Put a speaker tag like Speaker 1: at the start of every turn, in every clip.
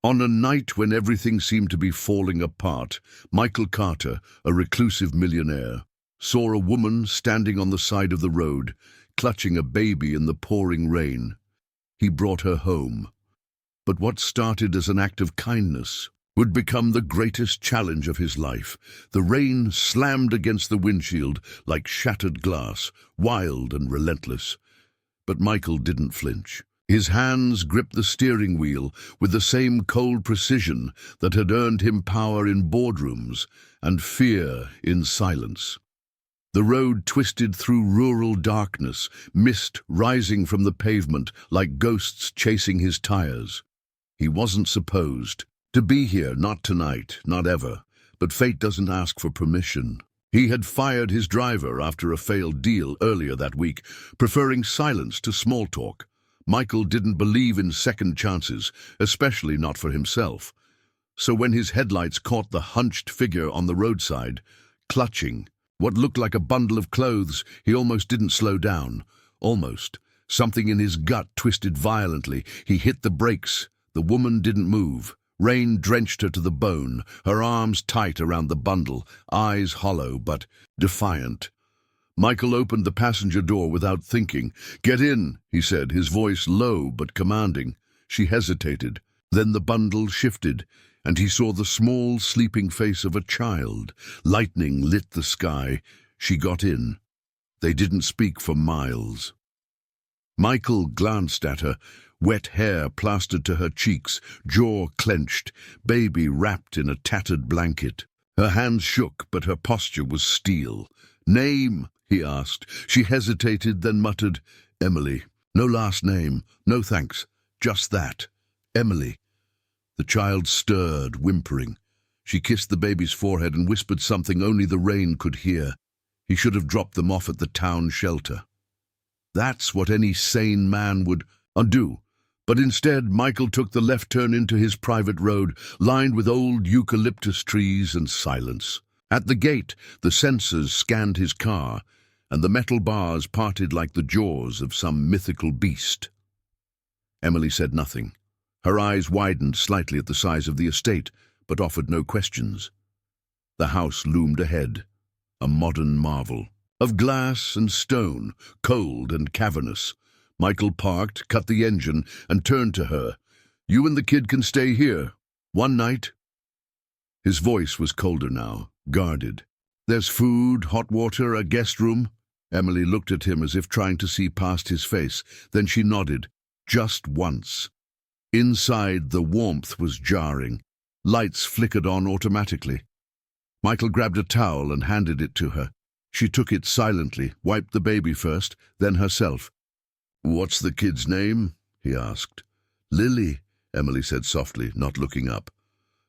Speaker 1: On a night when everything seemed to be falling apart, Michael Carter, a reclusive millionaire, saw a woman standing on the side of the road, clutching a baby in the pouring rain. He brought her home. But what started as an act of kindness would become the greatest challenge of his life. The rain slammed against the windshield like shattered glass, wild and relentless. But Michael didn't flinch. His hands gripped the steering wheel with the same cold precision that had earned him power in boardrooms and fear in silence. The road twisted through rural darkness, mist rising from the pavement like ghosts chasing his tires. He wasn't supposed to be here, not tonight, not ever, but fate doesn't ask for permission. He had fired his driver after a failed deal earlier that week, preferring silence to small talk. Michael didn't believe in second chances, especially not for himself. So when his headlights caught the hunched figure on the roadside, clutching what looked like a bundle of clothes, he almost didn't slow down. Almost. Something in his gut twisted violently. He hit the brakes. The woman didn't move. Rain drenched her to the bone, her arms tight around the bundle, eyes hollow but defiant. Michael opened the passenger door without thinking. "Get in," he said, his voice low but commanding. She hesitated. Then the bundle shifted, and he saw the small, sleeping face of a child. Lightning lit the sky. She got in. They didn't speak for miles. Michael glanced at her, wet hair plastered to her cheeks, jaw clenched, baby wrapped in a tattered blanket. Her hands shook, but her posture was steel. "Name?" he asked. She hesitated, then muttered, "Emily. No last name. No thanks. Just that. Emily." The child stirred, whimpering. She kissed the baby's forehead and whispered something only the rain could hear. He should have dropped them off at the town shelter. That's what any sane man would do. But instead, Michael took the left turn into his private road, lined with old eucalyptus trees and silence. At the gate, the sensors scanned his car, and the metal bars parted like the jaws of some mythical beast. Emily said nothing. Her eyes widened slightly at the size of the estate, but offered no questions. The house loomed ahead, a modern marvel. Of glass and stone, cold and cavernous. Michael parked, cut the engine, and turned to her. "You and the kid can stay here. One night." His voice was colder now, guarded. "There's food, hot water, a guest room." Emily looked at him as if trying to see past his face. Then she nodded, just once. Inside, the warmth was jarring. Lights flickered on automatically. Michael grabbed a towel and handed it to her. She took it silently, wiped the baby first, then herself. "What's the kid's name?" he asked. "Lily," Emily said softly, not looking up.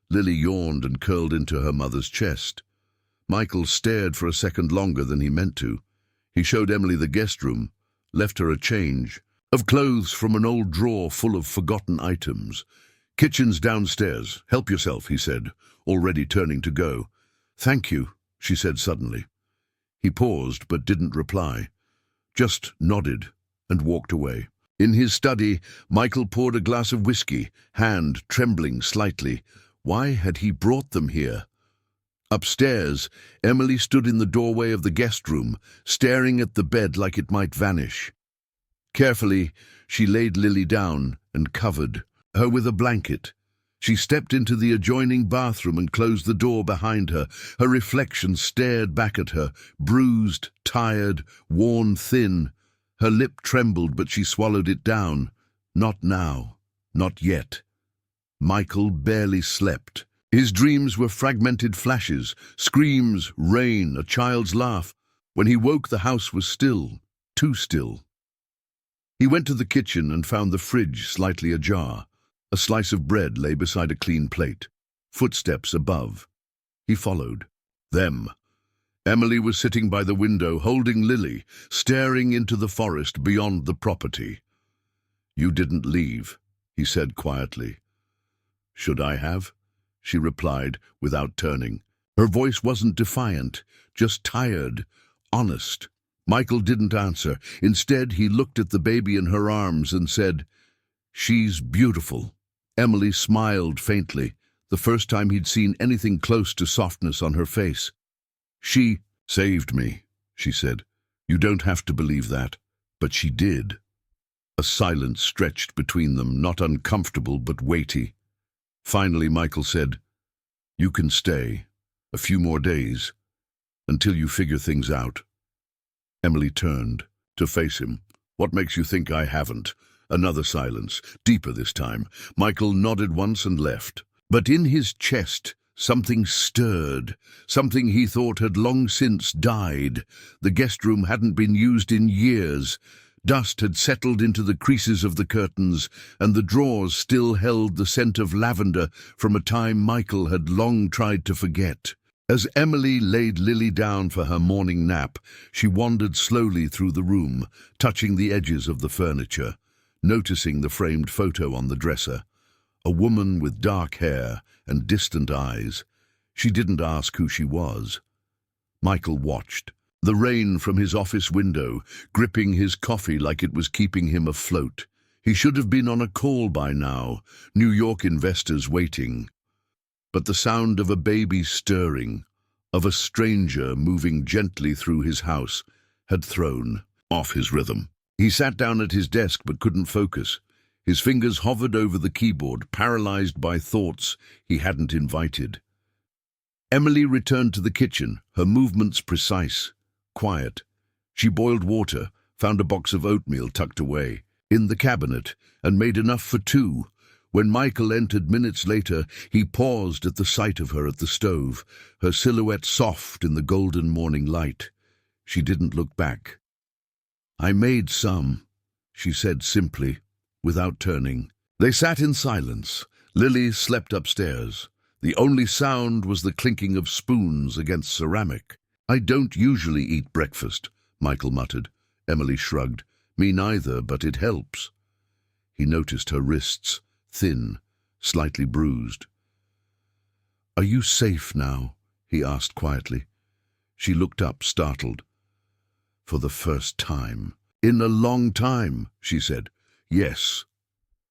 Speaker 1: Lily yawned and curled into her mother's chest. Michael stared for a second longer than he meant to. He showed Emily the guest room, left her a change of clothes from an old drawer full of forgotten items. "Kitchen's downstairs. Help yourself," he said, already turning to go. "Thank you," she said suddenly. He paused but didn't reply, just nodded and walked away. In his study, Michael poured a glass of whiskey, hand trembling slightly. Why had he brought them here? Upstairs, Emily stood in the doorway of the guest room, staring at the bed like it might vanish. Carefully, she laid Lily down and covered her with a blanket. She stepped into the adjoining bathroom and closed the door behind her. Her reflection stared back at her, bruised, tired, worn thin. Her lip trembled, but she swallowed it down. Not now. Not yet. Michael barely slept. His dreams were fragmented flashes, screams, rain, a child's laugh. When he woke, the house was still, too still. He went to the kitchen and found the fridge slightly ajar. A slice of bread lay beside a clean plate. Footsteps above. He followed. Them. Emily was sitting by the window, holding Lily, staring into the forest beyond the property. "You didn't leave," he said quietly. "Should I have?" she replied, without turning. Her voice wasn't defiant, just tired, honest. Michael didn't answer. Instead, he looked at the baby in her arms and said, "She's beautiful. Emily smiled faintly, the first time he'd seen anything close to softness on her face. "She saved me," she said. "You don't have to believe that, but she did." A silence stretched between them, not uncomfortable but weighty. Finally, Michael said, "You can stay a few more days, until you figure things out." Emily turned to face him. "What makes you think I haven't?" Another silence, deeper this time. Michael nodded once and left. But in his chest, something stirred, something he thought had long since died. The guest room hadn't been used in years. Dust had settled into the creases of the curtains, and the drawers still held the scent of lavender from a time Michael had long tried to forget. As Emily laid Lily down for her morning nap, she wandered slowly through the room, touching the edges of the furniture, noticing the framed photo on the dresser. A woman with dark hair and distant eyes. She didn't ask who she was. Michael watched, the rain from his office window, gripping his coffee like it was keeping him afloat. He should have been on a call by now, New York investors waiting. But the sound of a baby stirring, of a stranger moving gently through his house, had thrown off his rhythm. He sat down at his desk but couldn't focus. His fingers hovered over the keyboard, paralyzed by thoughts he hadn't invited. Emily returned to the kitchen, her movements precise, quiet. She boiled water, found a box of oatmeal tucked away in the cabinet, and made enough for two. When Michael entered minutes later, he paused at the sight of her at the stove, her silhouette soft in the golden morning light. She didn't look back. "I made some," she said simply, without turning. They sat in silence. Lily slept upstairs. The only sound was the clinking of spoons against ceramic. "I don't usually eat breakfast," Michael muttered. Emily shrugged. "Me neither, but it helps." He noticed her wrists, thin, slightly bruised. "Are you safe now?" he asked quietly. She looked up, startled. "For the first time." "In a long time," she said. "Yes."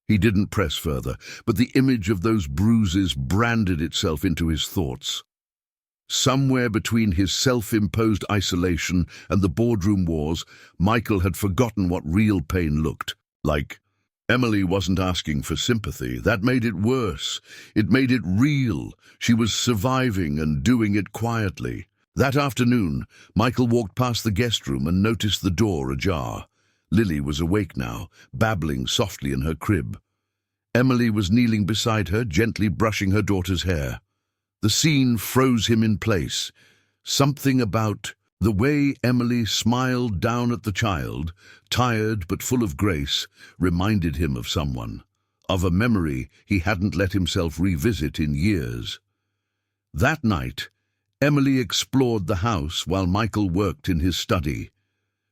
Speaker 1: He didn't press further, but the image of those bruises branded itself into his thoughts. Somewhere between his self-imposed isolation and the boardroom wars, Michael had forgotten what real pain looked like. Emily wasn't asking for sympathy. That made it worse. It made it real. She was surviving and doing it quietly. That afternoon, Michael walked past the guest room and noticed the door ajar. Lily was awake now, babbling softly in her crib. Emily was kneeling beside her, gently brushing her daughter's hair. The scene froze him in place. Something about the way Emily smiled down at the child, tired but full of grace, reminded him of someone, of a memory he hadn't let himself revisit in years. That night, Emily explored the house while Michael worked in his study.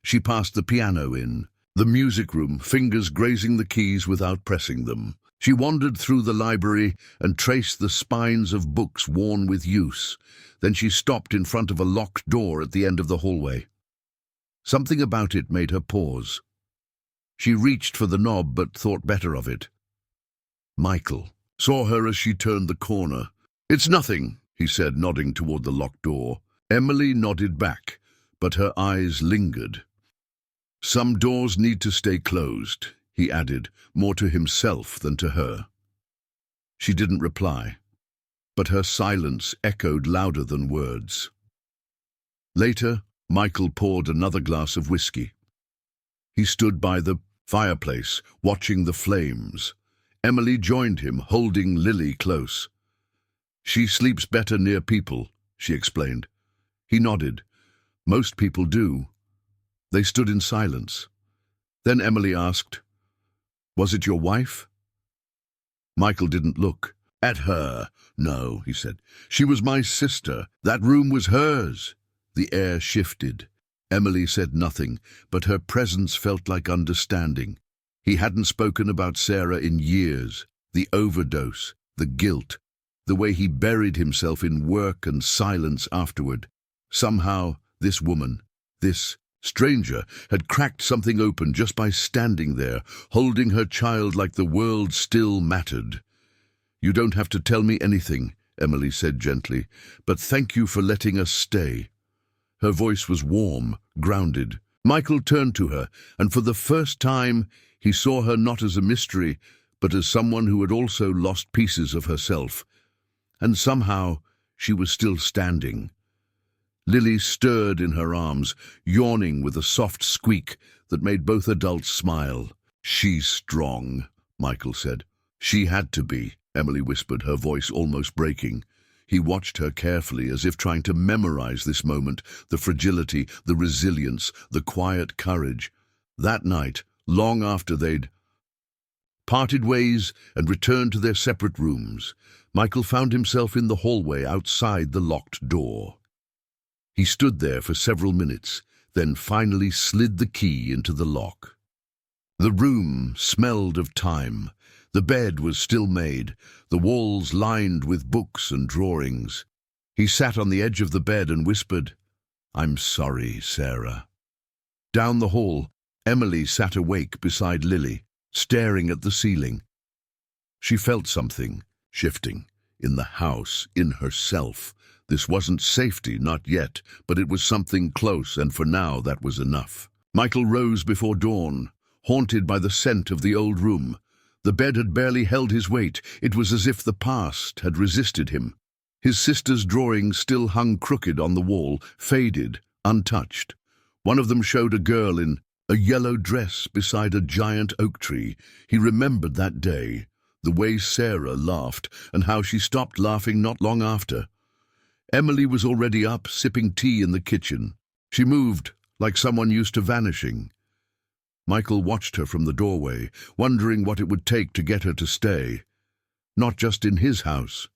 Speaker 1: She passed the piano in, the music room, fingers grazing the keys without pressing them. She wandered through the library and traced the spines of books worn with use. Then she stopped in front of a locked door at the end of the hallway. Something about it made her pause. She reached for the knob but thought better of it. Michael saw her as she turned the corner. "It's nothing," he said, nodding toward the locked door. Emily nodded back, but her eyes lingered. "Some doors need to stay closed," he added, more to himself than to her. She didn't reply, but her silence echoed louder than words. Later, Michael poured another glass of whiskey. He stood by the fireplace, watching the flames. Emily joined him, holding Lily close. "She sleeps better near people," she explained. He nodded. "Most people do." They stood in silence. Then Emily asked, "Was it your wife?" Michael didn't look at her. "No," he said. "She was my sister. That room was hers." The air shifted. Emily said nothing, but her presence felt like understanding. He hadn't spoken about Sarah in years. The overdose, the guilt, the way he buried himself in work and silence afterward. Somehow, this woman, this stranger, had cracked something open just by standing there, holding her child like the world still mattered. "You don't have to tell me anything," Emily said gently, "but thank you for letting us stay." Her voice was warm, grounded. Michael turned to her, and for the first time he saw her not as a mystery, but as someone who had also lost pieces of herself. And somehow she was still standing. Lily stirred in her arms, yawning with a soft squeak that made both adults smile. "She's strong," Michael said. "She had to be," Emily whispered, her voice almost breaking. He watched her carefully, as if trying to memorize this moment, the fragility, the resilience, the quiet courage. That night, long after they'd parted ways and returned to their separate rooms, Michael found himself in the hallway outside the locked door. He stood there for several minutes, then finally slid the key into the lock. The room smelled of time. The bed was still made, the walls lined with books and drawings. He sat on the edge of the bed and whispered, "I'm sorry, Sarah." Down the hall, Emily sat awake beside Lily, staring at the ceiling. She felt something shifting in the house, in herself. This wasn't safety, not yet, but it was something close, and for now that was enough. Michael rose before dawn, haunted by the scent of the old room. The bed had barely held his weight. It was as if the past had resisted him. His sister's drawings still hung crooked on the wall, faded, untouched. One of them showed a girl in a yellow dress beside a giant oak tree. He remembered that day, the way Sarah laughed, and how she stopped laughing not long after. Emily was already up, sipping tea in the kitchen. She moved like someone used to vanishing. Michael watched her from the doorway, wondering what it would take to get her to stay. Not just in his house,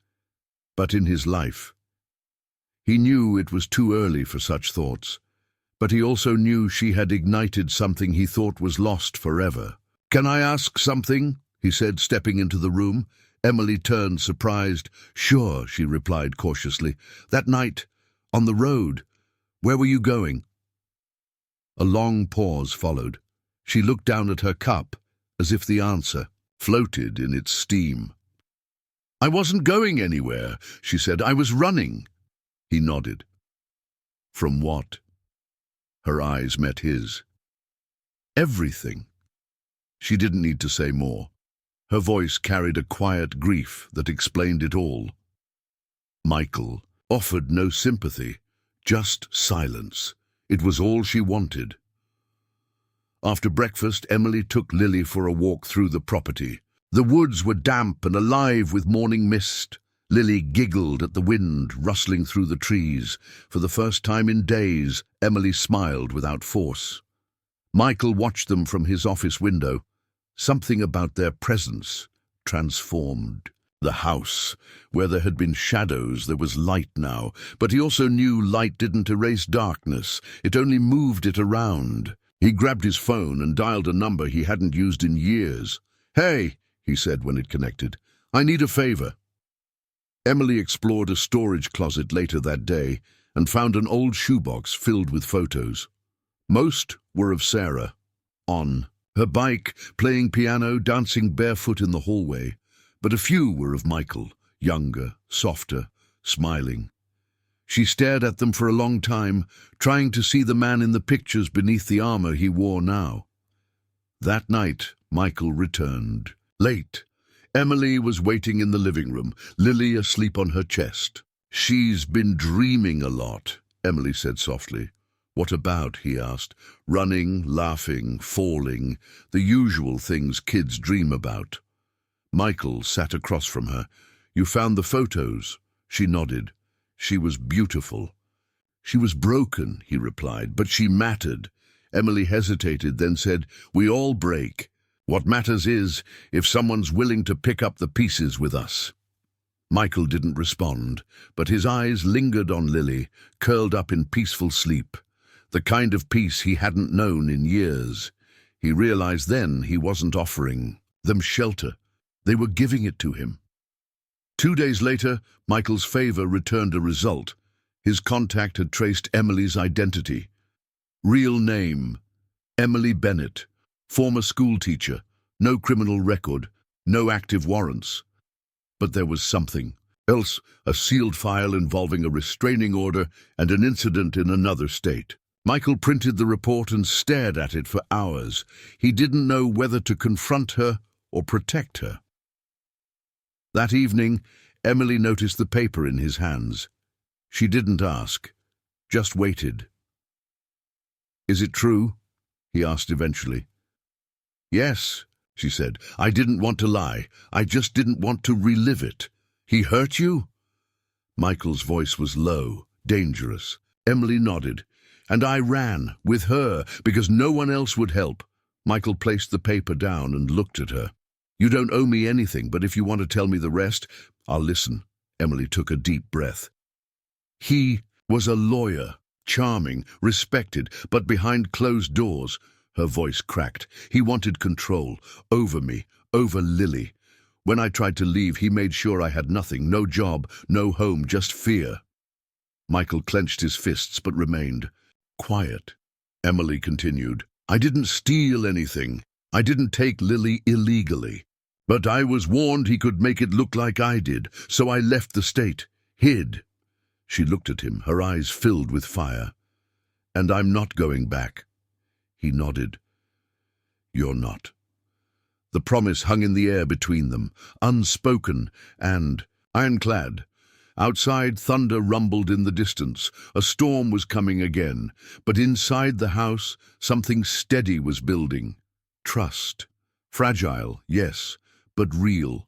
Speaker 1: but in his life. He knew it was too early for such thoughts, but he also knew she had ignited something he thought was lost forever. "Can I ask something?" he said, stepping into the room. Emily turned, surprised. "Sure," she replied cautiously. "That night, on the road, where were you going?" A long pause followed. She looked down at her cup, as if the answer floated in its steam. "I wasn't going anywhere," she said. "I was running." He nodded. "From what?" Her eyes met his. "Everything." She didn't need to say more. Her voice carried a quiet grief that explained it all. Michael offered no sympathy, just silence. It was all she wanted. After breakfast, Emily took Lily for a walk through the property. The woods were damp and alive with morning mist. Lily giggled at the wind rustling through the trees. For the first time in days, Emily smiled without force. Michael watched them from his office window. Something about their presence transformed the house. Where there had been shadows, there was light now. But he also knew light didn't erase darkness. It only moved it around. He grabbed his phone and dialed a number he hadn't used in years. "Hey," he said when it connected. "I need a favor." Emily explored a storage closet later that day and found an old shoebox filled with photos. Most were of Sarah, on her bike, playing piano, dancing barefoot in the hallway. But a few were of Michael, younger, softer, smiling. She stared at them for a long time, trying to see the man in the pictures beneath the armor he wore now. That night, Michael returned. Late. Emily was waiting in the living room, Lily asleep on her chest. "She's been dreaming a lot," Emily said softly. "What about?" he asked. "Running, laughing, falling, the usual things kids dream about." Michael sat across from her. "You found the photos?" She nodded. "She was beautiful." "She was broken," he replied, "but she mattered." Emily hesitated, then said, "We all break. What matters is if someone's willing to pick up the pieces with us." Michael didn't respond, but his eyes lingered on Lily, curled up in peaceful sleep. The kind of peace he hadn't known in years. He realized then he wasn't offering them shelter. They were giving it to him. 2 days later, Michael's favor returned a result. His contact had traced Emily's identity. Real name, Emily Bennett. Former schoolteacher. No criminal record. No active warrants. But there was something else, a sealed file involving a restraining order and an incident in another state. Michael printed the report and stared at it for hours. He didn't know whether to confront her or protect her. That evening, Emily noticed the paper in his hands. She didn't ask, just waited. "Is it true?" he asked eventually. "Yes," she said. "I didn't want to lie. I just didn't want to relive it." "He hurt you?" Michael's voice was low, dangerous. Emily nodded. "And I ran, with her, because no one else would help." Michael placed the paper down and looked at her. "You don't owe me anything, but if you want to tell me the rest, I'll listen." Emily took a deep breath. "He was a lawyer, charming, respected, but behind closed doors." Her voice cracked. "He wanted control, over me, over Lily. When I tried to leave, he made sure I had nothing, no job, no home, just fear." Michael clenched his fists but remained quiet. Emily continued, "I didn't steal anything. I didn't take Lily illegally. But I was warned he could make it look like I did, so I left the state, hid." She looked at him, her eyes filled with fire. "And I'm not going back." He nodded. "You're not." The promise hung in the air between them, unspoken and ironclad. Outside, thunder rumbled in the distance. A storm was coming again, but inside the house, something steady was building. Trust. Fragile, yes, but real.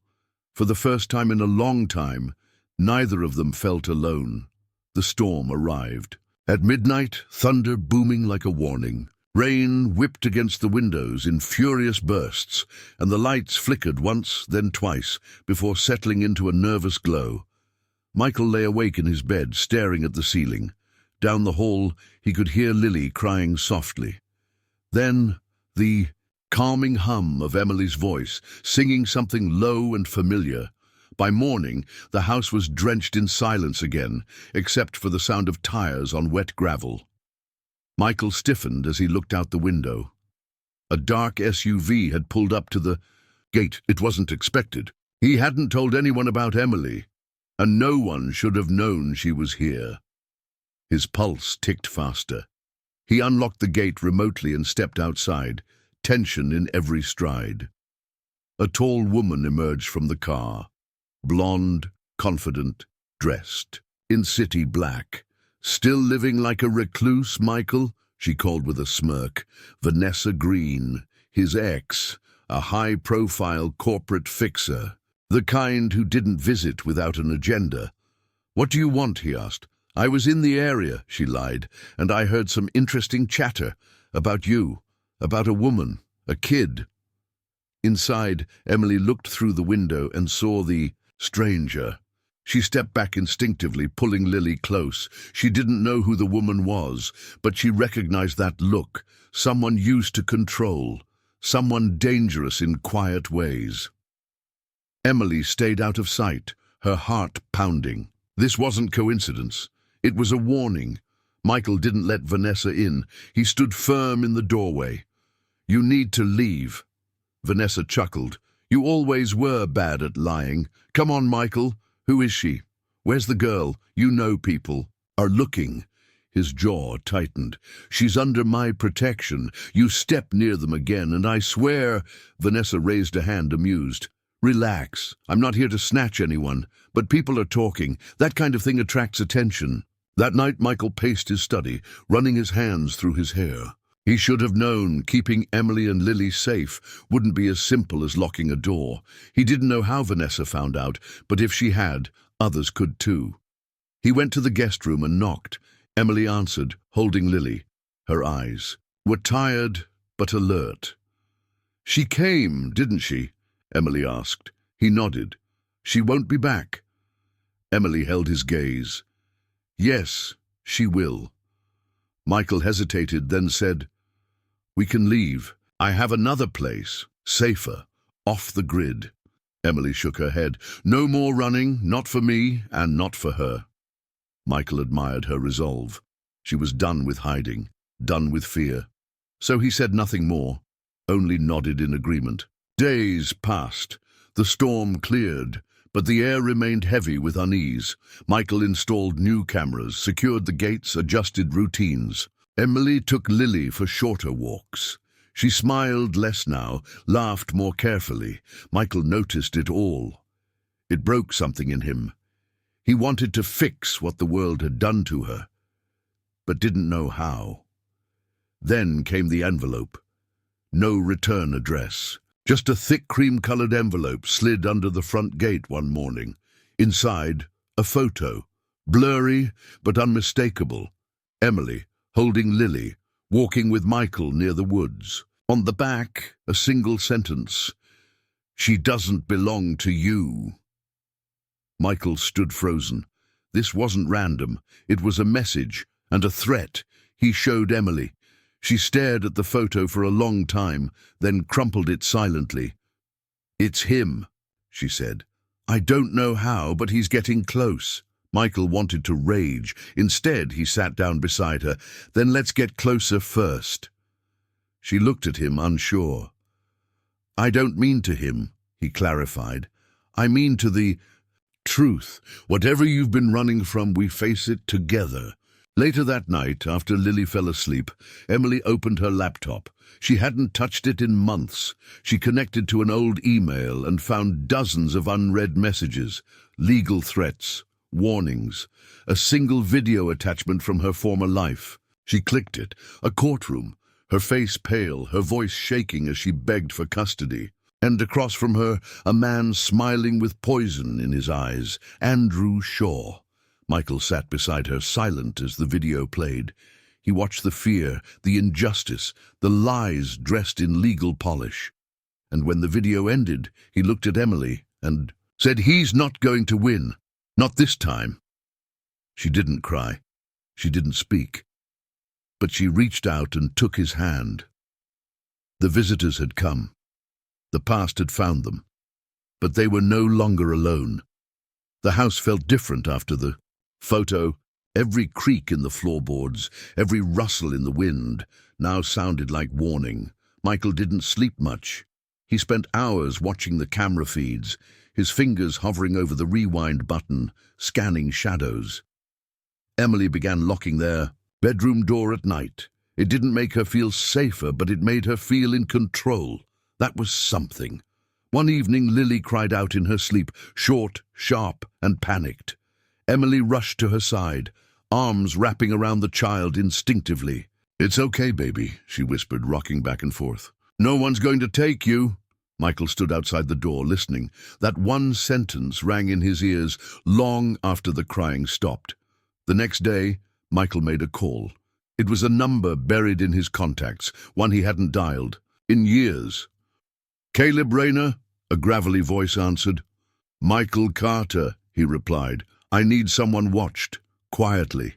Speaker 1: For the first time in a long time, neither of them felt alone. The storm arrived. At midnight, thunder booming like a warning. Rain whipped against the windows in furious bursts, and the lights flickered once, then twice, before settling into a nervous glow. Michael lay awake in his bed, staring at the ceiling. Down the hall, he could hear Lily crying softly. Then, the calming hum of Emily's voice, singing something low and familiar. By morning, the house was drenched in silence again, except for the sound of tires on wet gravel. Michael stiffened as he looked out the window. A dark SUV had pulled up to the gate. It wasn't expected. He hadn't told anyone about Emily, and no one should have known she was here. His pulse ticked faster. He unlocked the gate remotely and stepped outside, tension in every stride. A tall woman emerged from the car, blonde, confident, dressed in city black. "Still living like a recluse, Michael?" she called with a smirk. Vanessa Green, his ex, a high-profile corporate fixer, the kind who didn't visit without an agenda. "What do you want?" he asked. "I was in the area," she lied, "and I heard some interesting chatter about you, about a woman, a kid." Inside, Emily looked through the window and saw the stranger. She stepped back instinctively, pulling Lily close. She didn't know who the woman was, but she recognized that look. Someone used to control. Someone dangerous in quiet ways. Emily stayed out of sight, her heart pounding. This wasn't coincidence. It was a warning. Michael didn't let Vanessa in. He stood firm in the doorway. "You need to leave." Vanessa chuckled. "You always were bad at lying. Come on, Michael. Who is she? Where's the girl? You know people are looking." His jaw tightened. "She's under my protection. You step near them again, and I swear—" Vanessa raised a hand, amused. "Relax. I'm not here to snatch anyone, but people are talking. That kind of thing attracts attention." That night, Michael paced his study, running his hands through his hair. He should have known keeping Emily and Lily safe wouldn't be as simple as locking a door. He didn't know how Vanessa found out, but if she had, others could too. He went to the guest room and knocked. Emily answered, holding Lily. Her eyes were tired but alert. "She came, didn't she?" Emily asked. He nodded. "She won't be back." Emily held his gaze. "Yes, she will." Michael hesitated, then said, "We can leave. I have another place, safer, off the grid." Emily shook her head. "No more running, not for me and not for her." Michael admired her resolve. She was done with hiding, done with fear. So he said nothing more, only nodded in agreement. Days passed. The storm cleared, But the air remained heavy with unease. Michael installed new cameras, secured the gates, adjusted routines. Emily took Lily for shorter walks. She smiled less now, laughed more carefully. Michael noticed it all. It broke something in him. He wanted to fix what the world had done to her, but didn't know how. Then came the envelope. No return address. Just a thick cream-colored envelope slid under the front gate one morning. Inside, a photo. Blurry, but unmistakable. Emily, holding Lily, walking with Michael near the woods. On the back, a single sentence. "She doesn't belong to you." Michael stood frozen. This wasn't random. It was a message and a threat. He showed Emily. She stared at the photo for a long time, then crumpled it silently. "It's him," she said. "I don't know how, but he's getting close." Michael wanted to rage. Instead, he sat down beside her. "Then let's get closer first." She looked at him, unsure. "I don't mean to him," he clarified. "I mean to the truth. Whatever you've been running from, we face it together." Later that night, after Lily fell asleep, Emily opened her laptop. She hadn't touched it in months. She connected to an old email and found dozens of unread messages, legal threats, warnings, a single video attachment from her former life. She clicked it. A courtroom, her face pale, her voice shaking as she begged for custody. And across from her, a man smiling with poison in his eyes, Andrew Shaw. Michael sat beside her, silent as the video played. He watched the fear, the injustice, the lies dressed in legal polish. And when the video ended, he looked at Emily and said, "He's not going to win. Not this time." She didn't cry. She didn't speak. But she reached out and took his hand. The visitors had come. The past had found them. But they were no longer alone. The house felt different after the photo. Every creak in the floorboards, every rustle in the wind, now sounded like warning. Michael didn't sleep much. He spent hours watching the camera feeds, his fingers hovering over the rewind button, scanning shadows. Emily began locking their bedroom door at night. It didn't make her feel safer, but it made her feel in control. That was something. One evening, Lily cried out in her sleep, short, sharp, and panicked. Emily rushed to her side, arms wrapping around the child instinctively. "It's okay, baby," she whispered, rocking back and forth. "No one's going to take you." Michael stood outside the door, listening. That one sentence rang in his ears long after the crying stopped. The next day, Michael made a call. It was a number buried in his contacts, one he hadn't dialed in years. "Caleb Rayner," a gravelly voice answered. "Michael Carter," he replied. "I need someone watched, quietly."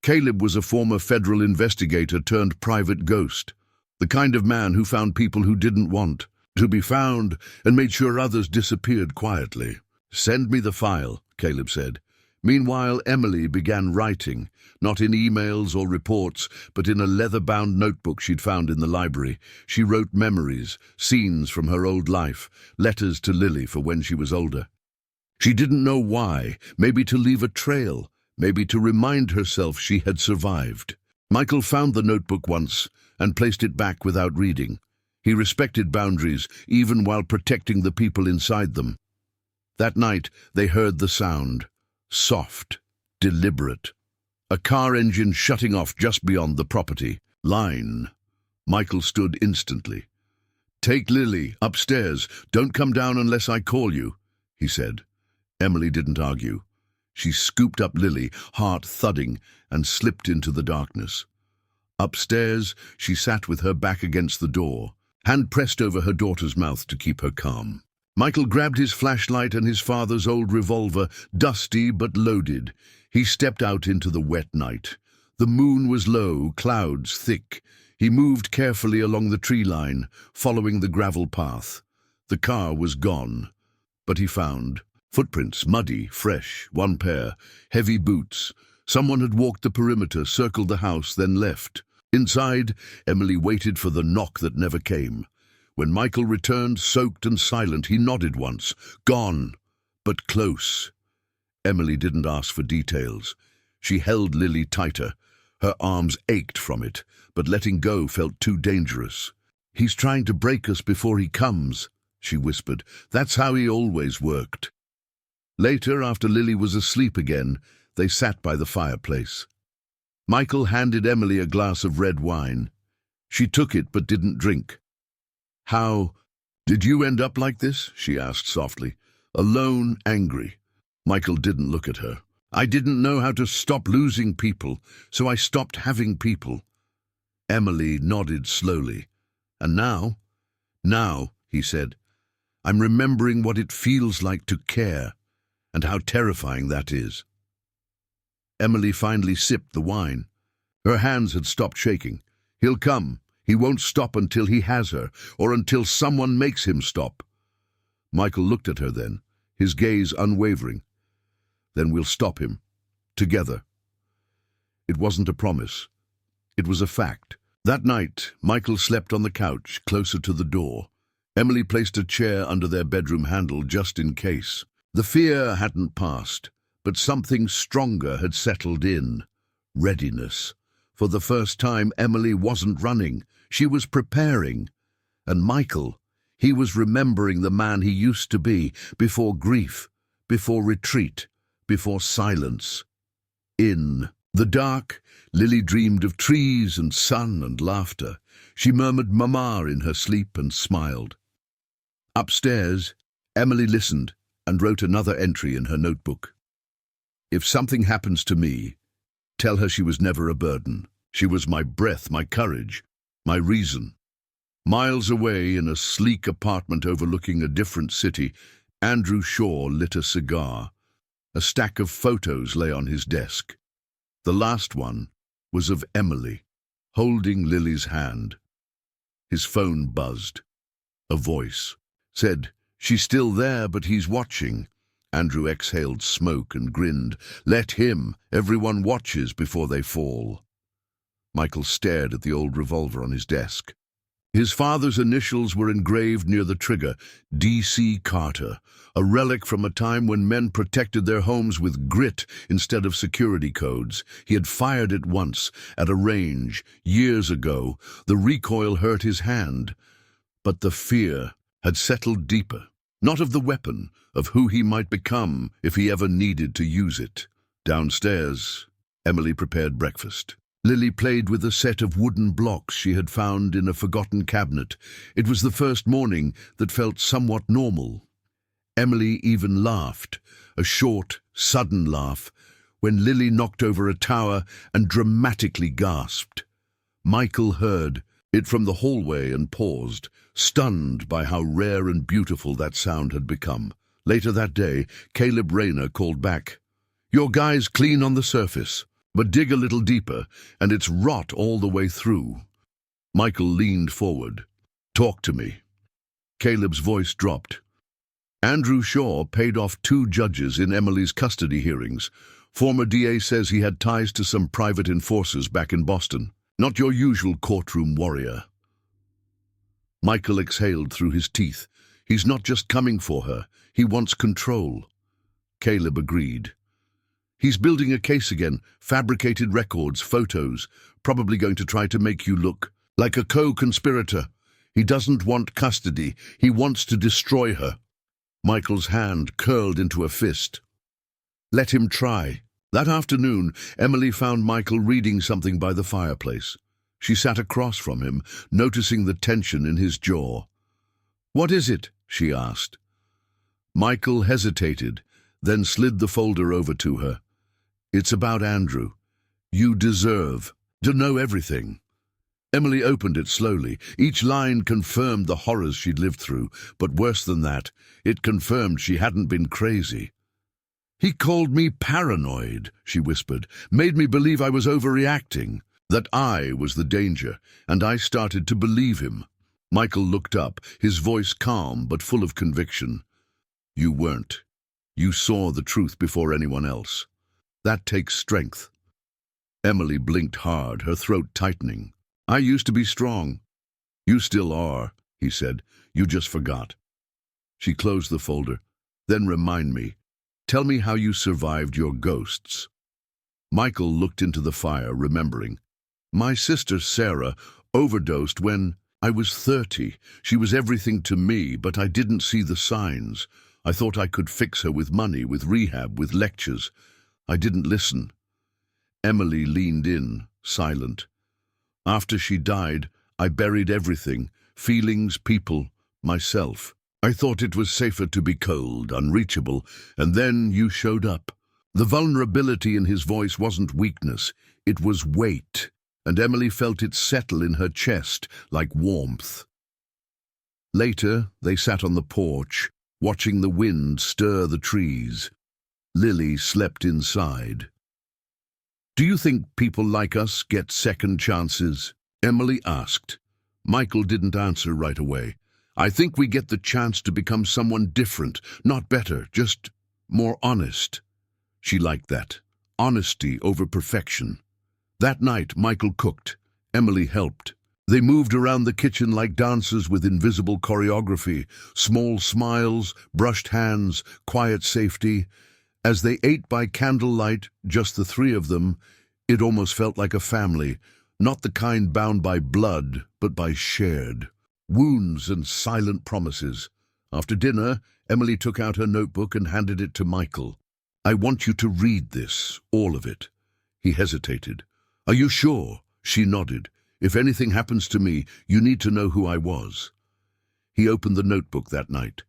Speaker 1: Caleb was a former federal investigator turned private ghost, the kind of man who found people who didn't want to be found and made sure others disappeared quietly. "Send me the file," Caleb said. Meanwhile, Emily began writing, not in emails or reports, but in a leather-bound notebook she'd found in the library. She wrote memories, scenes from her old life, letters to Lily for when she was older. She didn't know why, maybe to leave a trail, maybe to remind herself she had survived. Michael found the notebook once and placed it back without reading. He respected boundaries, even while protecting the people inside them. That night, they heard the sound. Soft, deliberate. A car engine shutting off just beyond the property line. Michael stood instantly. "Take Lily upstairs. Don't come down unless I call you," he said. Emily didn't argue. She scooped up Lily, heart thudding, and slipped into the darkness. Upstairs, she sat with her back against the door, hand pressed over her daughter's mouth to keep her calm. Michael grabbed his flashlight and his father's old revolver, dusty but loaded. He stepped out into the wet night. The moon was low, clouds thick. He moved carefully along the tree line, following the gravel path. The car was gone, but he found footprints, muddy, fresh, one pair, heavy boots. Someone had walked the perimeter, circled the house, then left. Inside, Emily waited for the knock that never came. When Michael returned, soaked and silent, he nodded once. "Gone." but close. Emily didn't ask for details. She held Lily tighter. Her arms ached from it, but letting go felt too dangerous. "He's trying to break us before he comes," she whispered. "That's how he always worked." Later, after Lily was asleep again, they sat by the fireplace. Michael handed Emily a glass of red wine. She took it but didn't drink. "How did you end up like this?" she asked softly. "Alone, angry." Michael didn't look at her. "I didn't know how to stop losing people, so I stopped having people." Emily nodded slowly. "And now, he said, "I'm remembering what it feels like to care, and how terrifying that is." Emily finally sipped the wine. Her hands had stopped shaking. "He'll come. He won't stop until he has her, or until someone makes him stop." Michael looked at her then, his gaze unwavering. "Then we'll stop him. Together." It wasn't a promise. It was a fact. That night, Michael slept on the couch, closer to the door. Emily placed a chair under their bedroom handle just in case. The fear hadn't passed, but something stronger had settled in. Readiness. For the first time, Emily wasn't running. She was preparing. And Michael, he was remembering the man he used to be, before grief, before retreat, before silence. In the dark, Lily dreamed of trees and sun and laughter. She murmured "Mama" in her sleep and smiled. Upstairs, Emily listened and wrote another entry in her notebook. "If something happens to me, tell her she was never a burden. She was my breath, my courage, my reason." Miles away, in a sleek apartment overlooking a different city, Andrew Shaw lit a cigar. A stack of photos lay on his desk. The last one was of Emily, holding Lily's hand. His phone buzzed. A voice said, "She's still there, but he's watching." Andrew exhaled smoke and grinned. "Let him. Everyone watches before they fall." Michael stared at the old revolver on his desk. His father's initials were engraved near the trigger, D.C. Carter, a relic from a time when men protected their homes with grit instead of security codes. He had fired it once, at a range, years ago. The recoil hurt his hand, but the fear had settled deeper. Not of the weapon, of who he might become if he ever needed to use it. Downstairs, Emily prepared breakfast. Lily played with a set of wooden blocks she had found in a forgotten cabinet. It was the first morning that felt somewhat normal. Emily even laughed, a short, sudden laugh, when Lily knocked over a tower and dramatically gasped. Michael heard it from the hallway and paused, stunned by how rare and beautiful that sound had become. Later that day, Caleb Rayner called back, "Your guy's clean on the surface, but dig a little deeper, and it's rot all the way through." Michael leaned forward. "Talk to me." Caleb's voice dropped. "Andrew Shaw paid off 2 judges in Emily's custody hearings. Former DA says he had ties to some private enforcers back in Boston. Not your usual courtroom warrior." Michael exhaled through his teeth. "He's not just coming for her. He wants control." Caleb agreed. "He's building a case again, fabricated records, photos, probably going to try to make you look like a co-conspirator. He doesn't want custody. He wants to destroy her." Michael's hand curled into a fist. "Let him try." That afternoon, Emily found Michael reading something by the fireplace. She sat across from him, noticing the tension in his jaw. "What is it?" she asked. Michael hesitated, then slid the folder over to her. "It's about Andrew. You deserve to know everything." Emily opened it slowly. Each line confirmed the horrors she'd lived through, but worse than that, it confirmed she hadn't been crazy. "He called me paranoid," she whispered, "made me believe I was overreacting, that I was the danger, and I started to believe him." Michael looked up, his voice calm but full of conviction. "You weren't. You saw the truth before anyone else. That takes strength." Emily blinked hard, her throat tightening. "I used to be strong." "You still are," he said. "You just forgot." She closed the folder. Then remind me. Tell me how you survived your ghosts." Michael looked into the fire, remembering. "My sister Sarah overdosed when I was 30. She was everything to me, but I didn't see the signs. I thought I could fix her with money, with rehab, with lectures. I didn't listen." Emily leaned in, silent. "After she died, I buried everything, feelings, people, myself. I thought it was safer to be cold, unreachable, and then you showed up." The vulnerability in his voice wasn't weakness, it was weight, and Emily felt it settle in her chest like warmth. Later, they sat on the porch, watching the wind stir the trees. Lily slept inside. "Do you think people like us get second chances?" Emily asked. Michael didn't answer right away. "I think we get the chance to become someone different, not better, just more honest." She liked that. Honesty over perfection. That night, Michael cooked. Emily helped. They moved around the kitchen like dancers with invisible choreography, small smiles, brushed hands, quiet safety. As they ate by candlelight, just the three of them, it almost felt like a family, not the kind bound by blood, but by shared wounds and silent promises. After dinner, Emily took out her notebook and handed it to Michael. "I want you to read this, all of it." He hesitated. "Are you sure?" She nodded. "If anything happens to me, you need to know who I was." He opened the notebook that night.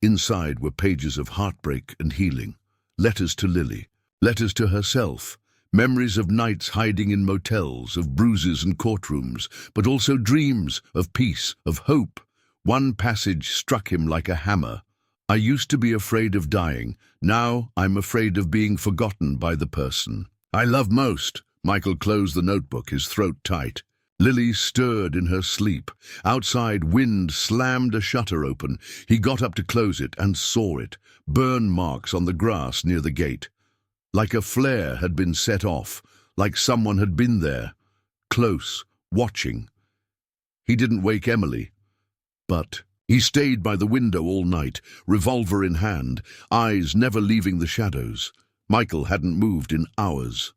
Speaker 1: Inside were pages of heartbreak and healing. Letters to Lily. Letters to herself. Memories of nights hiding in motels, of bruises and courtrooms, but also dreams of peace, of hope. One passage struck him like a hammer. "I used to be afraid of dying. Now I'm afraid of being forgotten by the person I love most." Michael closed the notebook, his throat tight. Lily stirred in her sleep. Outside, wind slammed a shutter open. He got up to close it and saw it. Burn marks on the grass near the gate. Like a flare had been set off, like someone had been there, close, watching. He didn't wake Emily, but he stayed by the window all night, revolver in hand, eyes never leaving the shadows. Michael hadn't moved in hours.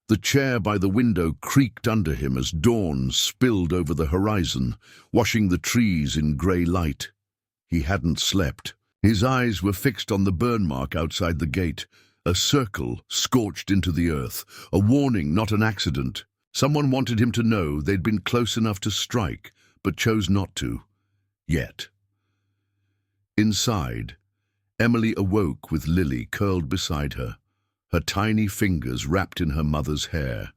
Speaker 1: The chair by the window creaked under him as dawn spilled over the horizon, washing the trees in grey light. He hadn't slept. His eyes were fixed on the burn mark outside the gate, a circle scorched into the earth, a warning, not an accident. Someone wanted him to know they'd been close enough to strike, but chose not to. Yet. Inside, Emily awoke with Lily curled beside her, her tiny fingers wrapped in her mother's hair.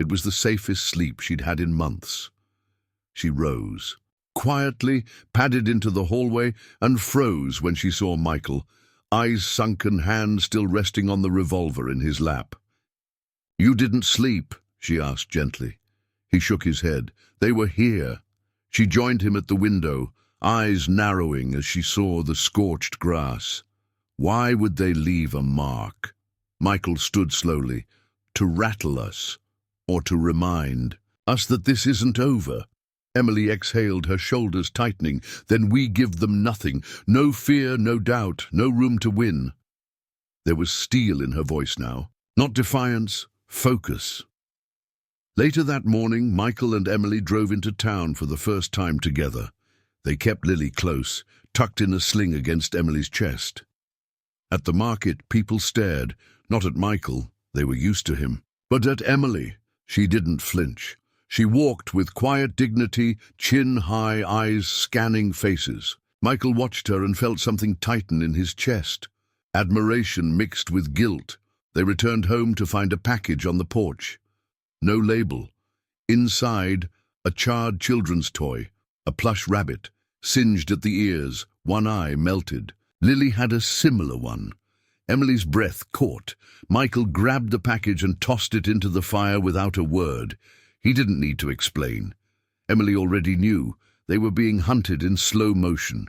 Speaker 1: It was the safest sleep she'd had in months. She rose, quietly padded into the hallway, and froze when she saw Michael, eyes sunken, hand still resting on the revolver in his lap. "You didn't sleep?" she asked gently. He shook his head. They were here. She joined him at the window, eyes narrowing as she saw the scorched grass. Why would they leave a mark? Michael stood slowly. To rattle us, or to remind us that this isn't over. Emily exhaled, her shoulders tightening. "Then we give them nothing. No fear, no doubt, no room to win." There was steel in her voice now. Not defiance, focus. Later that morning, Michael and Emily drove into town for the first time together. They kept Lily close, tucked in a sling against Emily's chest. At the market, people stared, not at Michael, they were used to him, but at Emily. She didn't flinch. She walked with quiet dignity, chin high, eyes scanning faces. Michael watched her and felt something tighten in his chest. Admiration mixed with guilt. They returned home to find a package on the porch. No label. Inside, a charred children's toy, a plush rabbit, singed at the ears, one eye melted. Lily had a similar one. Emily's breath caught. Michael grabbed the package and tossed it into the fire without a word. He didn't need to explain. Emily already knew. They were being hunted in slow motion.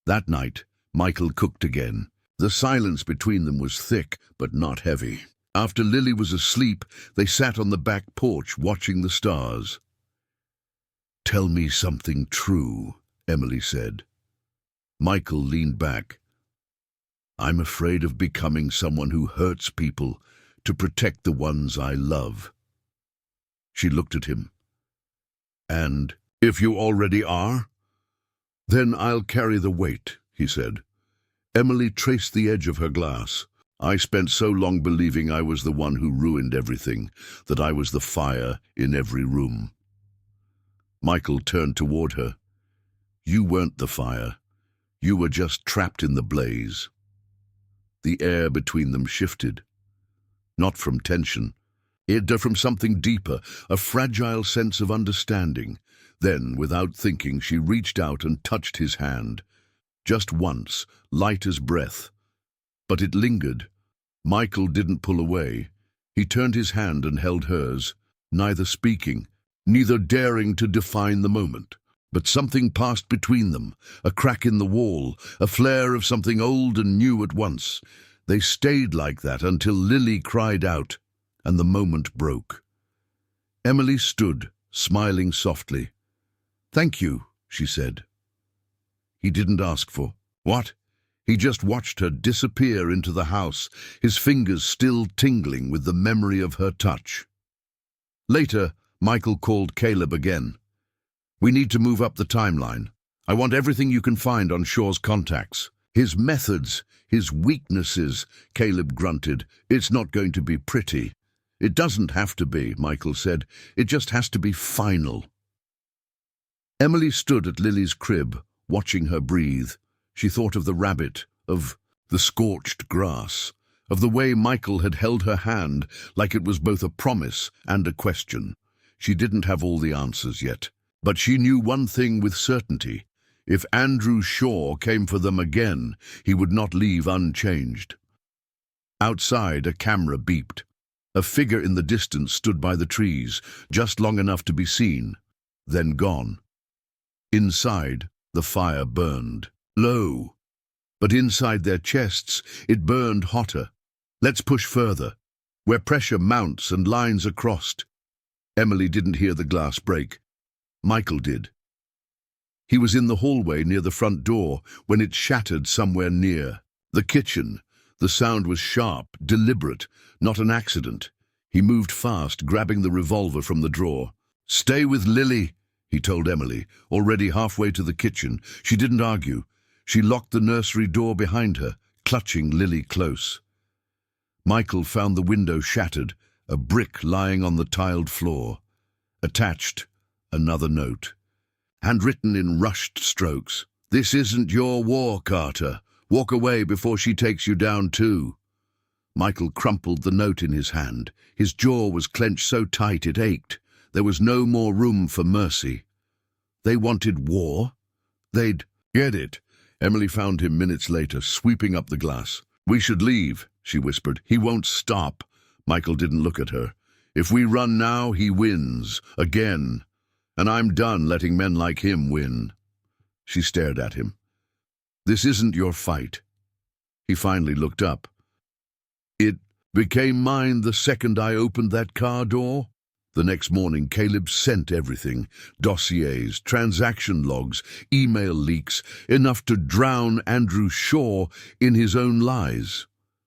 Speaker 1: That night, Michael cooked again. The silence between them was thick, but not heavy. After Lily was asleep, they sat on the back porch watching the stars. "Tell me something true," Emily said. Michael leaned back. I'm afraid of becoming someone who hurts people to protect the ones I love. She looked at him. And if you already are? Then I'll carry the weight, he said. Emily traced the edge of her glass. I spent so long believing I was the one who ruined everything, that I was the fire in every room. Michael turned toward her. You weren't the fire. You were just trapped in the blaze. The air between them shifted. Not from tension. It from something deeper, a fragile sense of understanding. Then, without thinking, she reached out and touched his hand. Just once, light as breath. But it lingered. Michael didn't pull away. He turned his hand and held hers, neither speaking, neither daring to define the moment. But something passed between them, a crack in the wall, a flare of something old and new at once. They stayed like that until Lily cried out, and the moment broke. Emily stood, smiling softly. "Thank you," she said. He didn't ask for what? He just watched her disappear into the house, his fingers still tingling with the memory of her touch. Later, Michael called Caleb again. "We need to move up the timeline. I want everything you can find on Shaw's contacts. His methods, his weaknesses," Caleb grunted. "It's not going to be pretty." "It doesn't have to be," Michael said. "It just has to be final." Emily stood at Lily's crib, watching her breathe. She thought of the rabbit, of the scorched grass, of the way Michael had held her hand like it was both a promise and a question. She didn't have all the answers yet, but she knew one thing with certainty. If Andrew Shaw came for them again, he would not leave unchanged. Outside, a camera beeped. A figure in the distance stood by the trees, just long enough to be seen, then gone. Inside, the fire burned low, but inside their chests, it burned hotter. "Let's push further, where pressure mounts and lines are crossed." Emily didn't hear the glass break. Michael did. He was in the hallway near the front door when it shattered somewhere near. The kitchen. The sound was sharp, deliberate, not an accident. He moved fast, grabbing the revolver from the drawer. "Stay with Lily," he told Emily, already halfway to the kitchen. She didn't argue. She locked the nursery door behind her, clutching Lily close. Michael found the window shattered, a brick lying on the tiled floor. Attached, another note. Handwritten in rushed strokes. "This isn't your war, Carter. Walk away before she takes you down too." Michael crumpled the note in his hand. His jaw was clenched so tight it ached. There was no more room for mercy. They wanted war? They'd get it. Emily found him minutes later, sweeping up the glass. "We should leave," she whispered. "He won't stop." Michael didn't look at her. "If we run now, he wins. Again. And I'm done letting men like him win." She stared at him. "This isn't your fight." He finally looked up. "It became mine the second I opened that car door." The next morning, Caleb sent everything. Dossiers, transaction logs, email leaks, enough to drown Andrew Shaw in his own lies.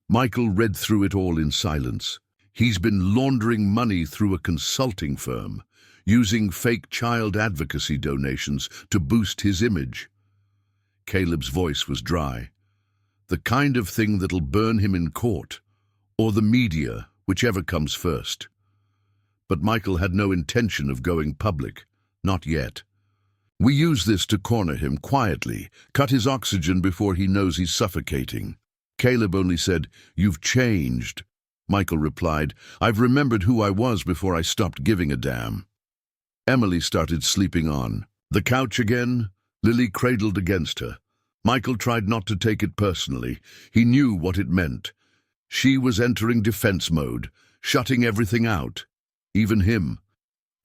Speaker 1: Michael read through it all in silence. He's been laundering money through a consulting firm, using fake child advocacy donations to boost his image. Caleb's voice was dry. "The kind of thing that'll burn him in court, or the media, whichever comes first." But Michael had no intention of going public, not yet. "We use this to corner him quietly, cut his oxygen before he knows he's suffocating." Caleb only said, "You've changed." Michael replied, "I've remembered who I was before I stopped giving a damn." Emily started sleeping on. The couch again, Lily cradled against her. Michael tried not to take it personally. He knew what it meant. She was entering defense mode, shutting everything out. Even him.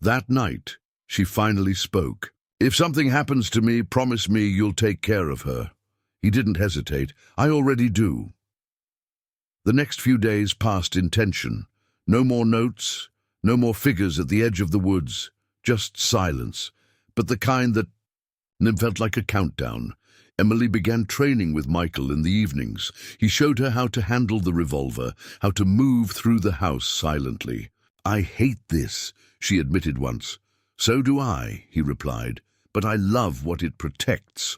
Speaker 1: That night, she finally spoke. "If something happens to me, promise me you'll take care of her." He didn't hesitate. "I already do." The next few days passed in tension. No more notes, no more figures at the edge of the woods, just silence, but the kind that felt like a countdown. Emily began training with Michael in the evenings. He showed her how to handle the revolver, how to move through the house silently. "I hate this," she admitted once. "So do I," he replied, "but I love what it protects."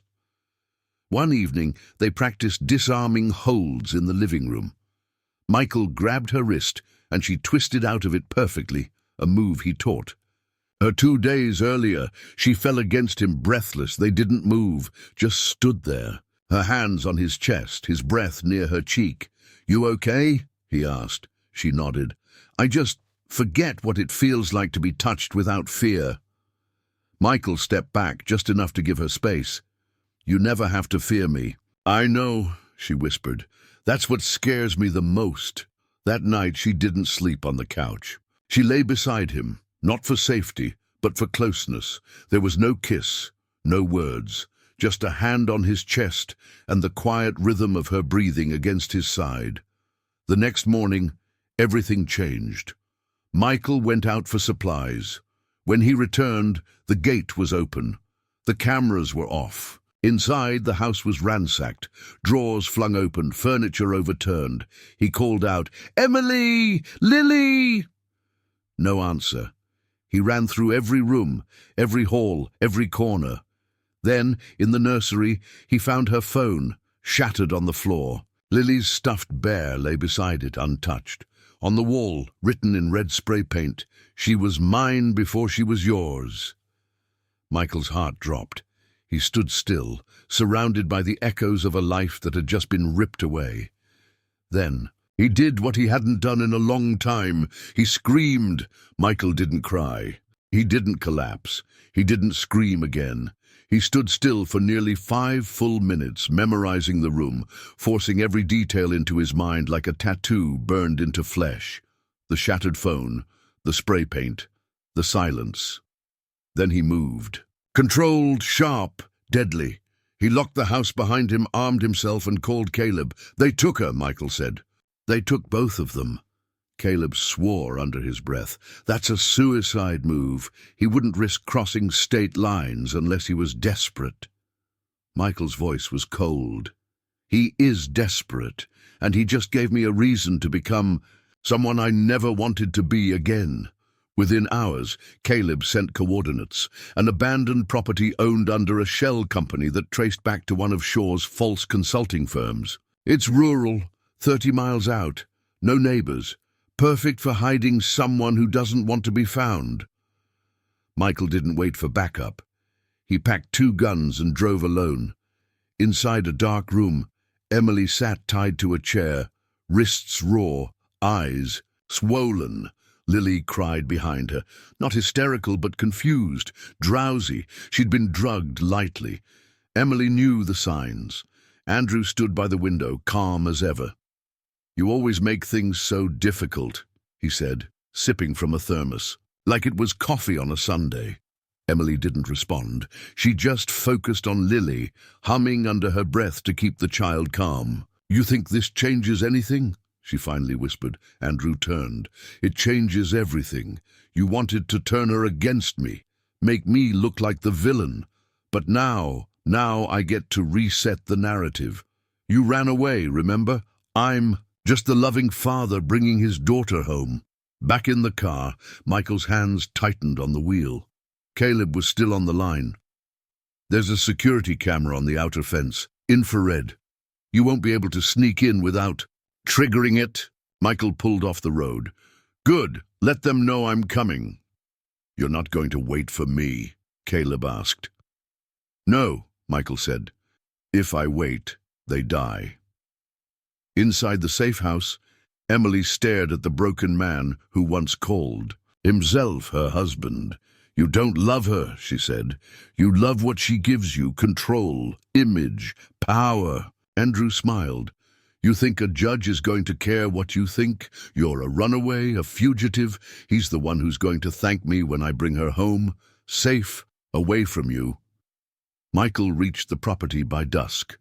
Speaker 1: One evening, they practiced disarming holds in the living room. Michael grabbed her wrist, and she twisted out of it perfectly, a move he taught. 2 days earlier, she fell against him breathless. They didn't move, just stood there, her hands on his chest, his breath near her cheek. "You okay?" he asked. She nodded. "I just forget what it feels like to be touched without fear." Michael stepped back just enough to give her space. "You never have to fear me." "I know," she whispered. "That's what scares me the most." That night she didn't sleep on the couch. She lay beside him, not for safety, but for closeness. There was no kiss, no words, just a hand on his chest and the quiet rhythm of her breathing against his side. The next morning, everything changed. Michael went out for supplies. When he returned, the gate was open. The cameras were off. Inside, the house was ransacked, drawers flung open, furniture overturned. He called out, "Emily! Lily!" No answer. He ran through every room, every hall, every corner. Then, in the nursery, he found her phone, shattered on the floor. Lily's stuffed bear lay beside it, untouched. On the wall, written in red spray paint, "She was mine before she was yours." Michael's heart dropped. He stood still, surrounded by the echoes of a life that had just been ripped away. Then, he did what he hadn't done in a long time. He screamed. Michael didn't cry. He didn't collapse. He didn't scream again. He stood still for nearly 5 full minutes, memorizing the room, forcing every detail into his mind like a tattoo burned into flesh. The shattered phone, the spray paint, the silence. Then he moved. Controlled, sharp, deadly. He locked the house behind him, armed himself, and called Caleb. "They took her," Michael said. "They took both of them." Caleb swore under his breath. "That's a suicide move. He wouldn't risk crossing state lines unless he was desperate." Michael's voice was cold. "He is desperate, and he just gave me a reason to become someone I never wanted to be again." Within hours, Caleb sent coordinates, an abandoned property owned under a shell company that traced back to one of Shaw's false consulting firms. "It's rural, 30 miles out, no neighbors, perfect for hiding someone who doesn't want to be found." Michael didn't wait for backup. He packed 2 guns and drove alone. Inside a dark room, Emily sat tied to a chair, wrists raw, eyes swollen. Lily cried behind her, not hysterical but confused, drowsy. She'd been drugged lightly. Emily knew the signs. Andrew stood by the window, calm as ever. "You always make things so difficult," he said, sipping from a thermos, like it was coffee on a Sunday. Emily didn't respond. She just focused on Lily, humming under her breath to keep the child calm. "You think this changes anything?" she finally whispered. Andrew turned. "It changes everything. You wanted to turn her against me, make me look like the villain. But now I get to reset the narrative. You ran away, remember? I'm just the loving father bringing his daughter home." Back in the car, Michael's hands tightened on the wheel. Caleb was still on the line. "There's a security camera on the outer fence, infrared. You won't be able to sneak in without triggering it." Michael pulled off the road. "Good, let them know I'm coming." "You're not going to wait for me?" Caleb asked. "No," Michael said. "If I wait, they die." Inside the safe house, Emily stared at the broken man who once called himself her husband. "You don't love her," she said. "You love what she gives you, control, image, power." Andrew smiled. "You think a judge is going to care what you think? You're a runaway, a fugitive. He's the one who's going to thank me when I bring her home, safe, away from you." Michael reached the property by dusk.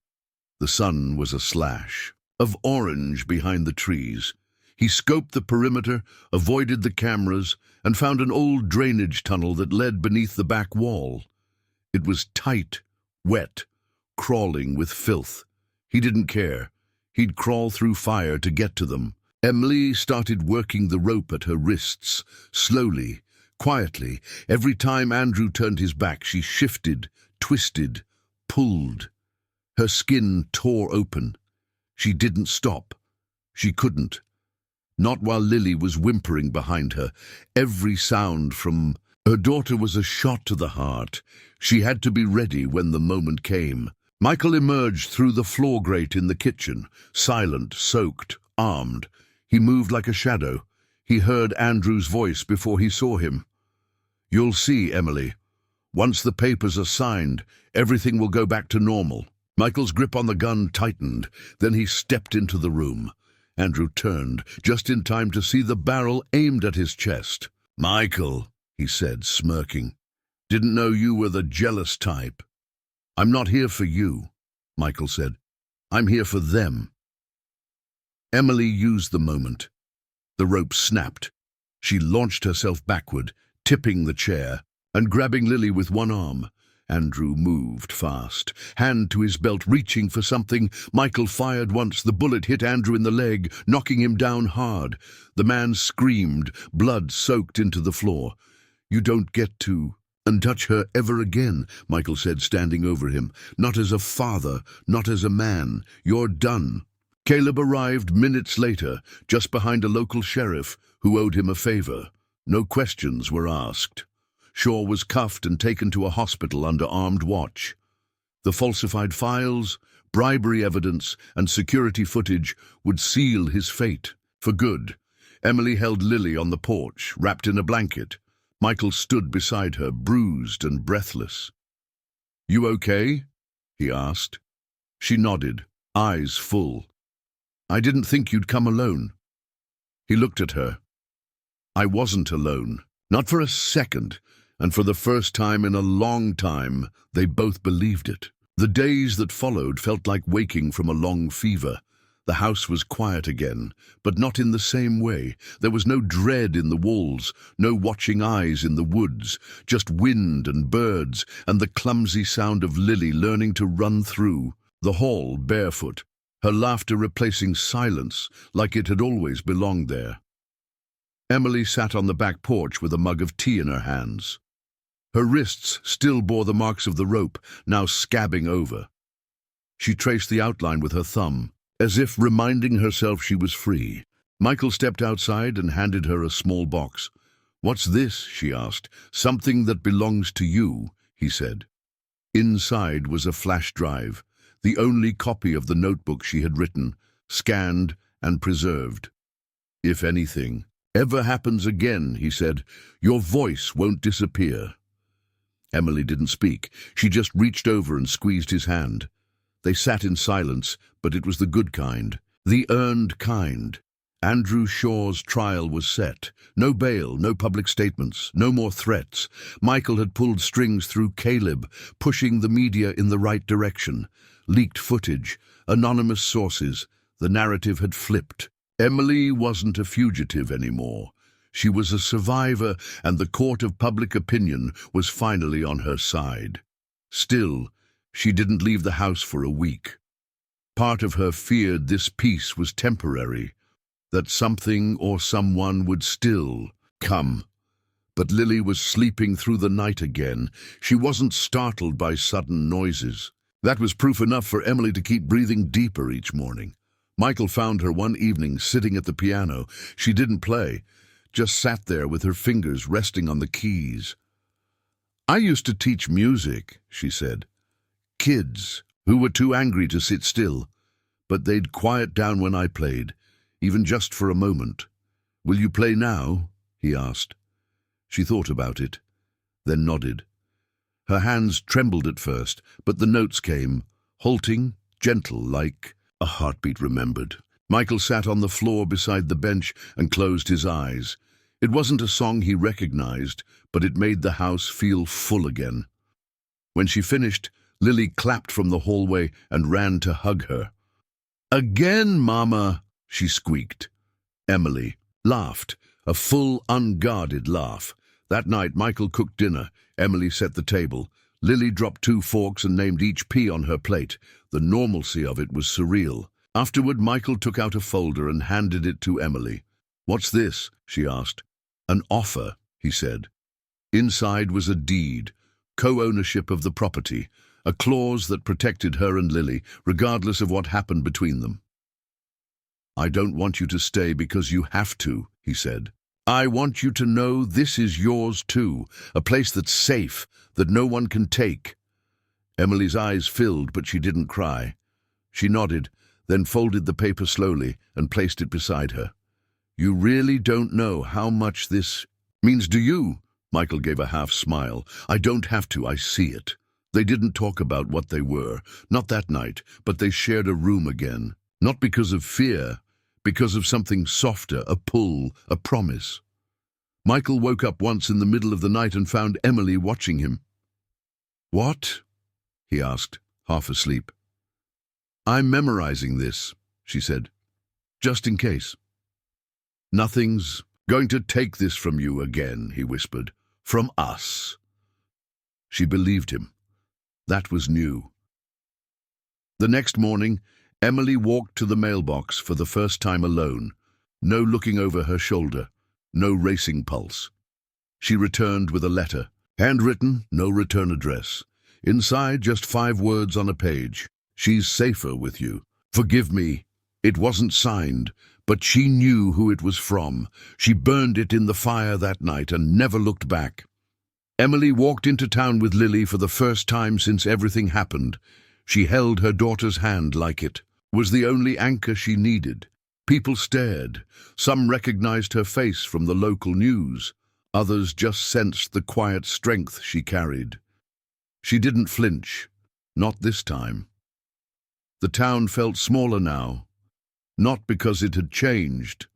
Speaker 1: The sun was a slash of orange behind the trees. He scoped the perimeter, avoided the cameras, and found an old drainage tunnel that led beneath the back wall. It was tight, wet, crawling with filth. He didn't care. He'd crawl through fire to get to them. Emily started working the rope at her wrists, slowly, quietly. Every time Andrew turned his back, she shifted, twisted, pulled. Her skin tore open. She didn't stop. She couldn't. Not while Lily was whimpering behind her. Every sound from her daughter was a shot to the heart. She had to be ready when the moment came. Michael emerged through the floor grate in the kitchen, silent, soaked, armed. He moved like a shadow. He heard Andrew's voice before he saw him. "You'll see, Emily. Once the papers are signed, everything will go back to normal." Michael's grip on the gun tightened. Then he stepped into the room. Andrew turned, just in time to see the barrel aimed at his chest. "Michael," he said, smirking. "Didn't know you were the jealous type." "I'm not here for you," Michael said. "I'm here for them." Emily used the moment. The rope snapped. She launched herself backward, tipping the chair, and grabbing Lily with one arm. Andrew moved fast, hand to his belt, reaching for something. Michael fired once. The bullet hit Andrew in the leg, knocking him down hard. The man screamed, blood soaked into the floor. "You don't get to and touch her ever again," Michael said, standing over him. "Not as a father, not as a man. You're done." Caleb arrived minutes later, just behind a local sheriff who owed him a favor. No questions were asked. Shaw was cuffed and taken to a hospital under armed watch. The falsified files, bribery evidence, and security footage would seal his fate for good. Emily held Lily on the porch, wrapped in a blanket. Michael stood beside her, bruised and breathless. "You okay?" he asked. She nodded, eyes full. "I didn't think you'd come alone." He looked at her. "I wasn't alone. Not for a second. And for the first time in a long time, they both believed it. The days that followed felt like waking from a long fever. The house was quiet again, but not in the same way. There was no dread in the walls, no watching eyes in the woods, just wind and birds and the clumsy sound of Lily learning to run through the hall barefoot, her laughter replacing silence like it had always belonged there. Emily sat on the back porch with a mug of tea in her hands. Her wrists still bore the marks of the rope, now scabbing over. She traced the outline with her thumb, as if reminding herself she was free. Michael stepped outside and handed her a small box. "What's this?" she asked. "Something that belongs to you," he said. Inside was a flash drive, the only copy of the notebook she had written, scanned and preserved. "If anything ever happens again," he said, "your voice won't disappear." Emily didn't speak. She just reached over and squeezed his hand. They sat in silence, but it was the good kind, the earned kind. Andrew Shaw's trial was set. No bail, no public statements, no more threats. Michael had pulled strings through Caleb, pushing the media in the right direction. Leaked footage, anonymous sources. The narrative had flipped. Emily wasn't a fugitive anymore. She was a survivor, and the court of public opinion was finally on her side. Still, she didn't leave the house for a week. Part of her feared this peace was temporary, that something or someone would still come. But Lily was sleeping through the night again. She wasn't startled by sudden noises. That was proof enough for Emily to keep breathing deeper each morning. Michael found her one evening sitting at the piano. She didn't play, just sat there with her fingers resting on the keys. "I used to teach music," she said. "Kids who were too angry to sit still, but they'd quiet down when I played, even just for a moment. Will you play now?" he asked. She thought about it, then nodded. Her hands trembled at first, but the notes came, halting, gentle, like a heartbeat remembered. Michael sat on the floor beside the bench and closed his eyes. It wasn't a song he recognized, but it made the house feel full again. When she finished, Lily clapped from the hallway and ran to hug her. "Again, Mama," she squeaked. Emily laughed, a full, unguarded laugh. That night, Michael cooked dinner. Emily set the table. Lily dropped 2 forks and named each pea on her plate. The normalcy of it was surreal. Afterward, Michael took out a folder and handed it to Emily. "What's this?" she asked. "An offer," he said. Inside was a deed, co-ownership of the property, a clause that protected her and Lily, regardless of what happened between them. "I don't want you to stay because you have to," he said. "I want you to know this is yours too, a place that's safe, that no one can take." Emily's eyes filled, but she didn't cry. She nodded, then folded the paper slowly and placed it beside her. "You really don't know how much this means, do you?" Michael gave a half smile. "I don't have to, I see it." They didn't talk about what they were, not that night, but they shared a room again. Not because of fear, because of something softer, a pull, a promise. Michael woke up once in the middle of the night and found Emily watching him. "What?" he asked, half asleep. "I'm memorizing this," she said, "just in case." "Nothing's going to take this from you again," he whispered. "From us." She believed him. That was new. The next morning, Emily walked to the mailbox for the first time alone. No looking over her shoulder, no racing pulse. She returned with a letter. Handwritten, no return address. Inside, just 5 words on a page. "She's safer with you. Forgive me." It wasn't signed, but she knew who it was from. She burned it in the fire that night and never looked back. Emily walked into town with Lily for the first time since everything happened. She held her daughter's hand like it was the only anchor she needed. People stared. Some recognized her face from the local news. Others just sensed the quiet strength she carried. She didn't flinch. Not this time. The town felt smaller now. Not because it had changed.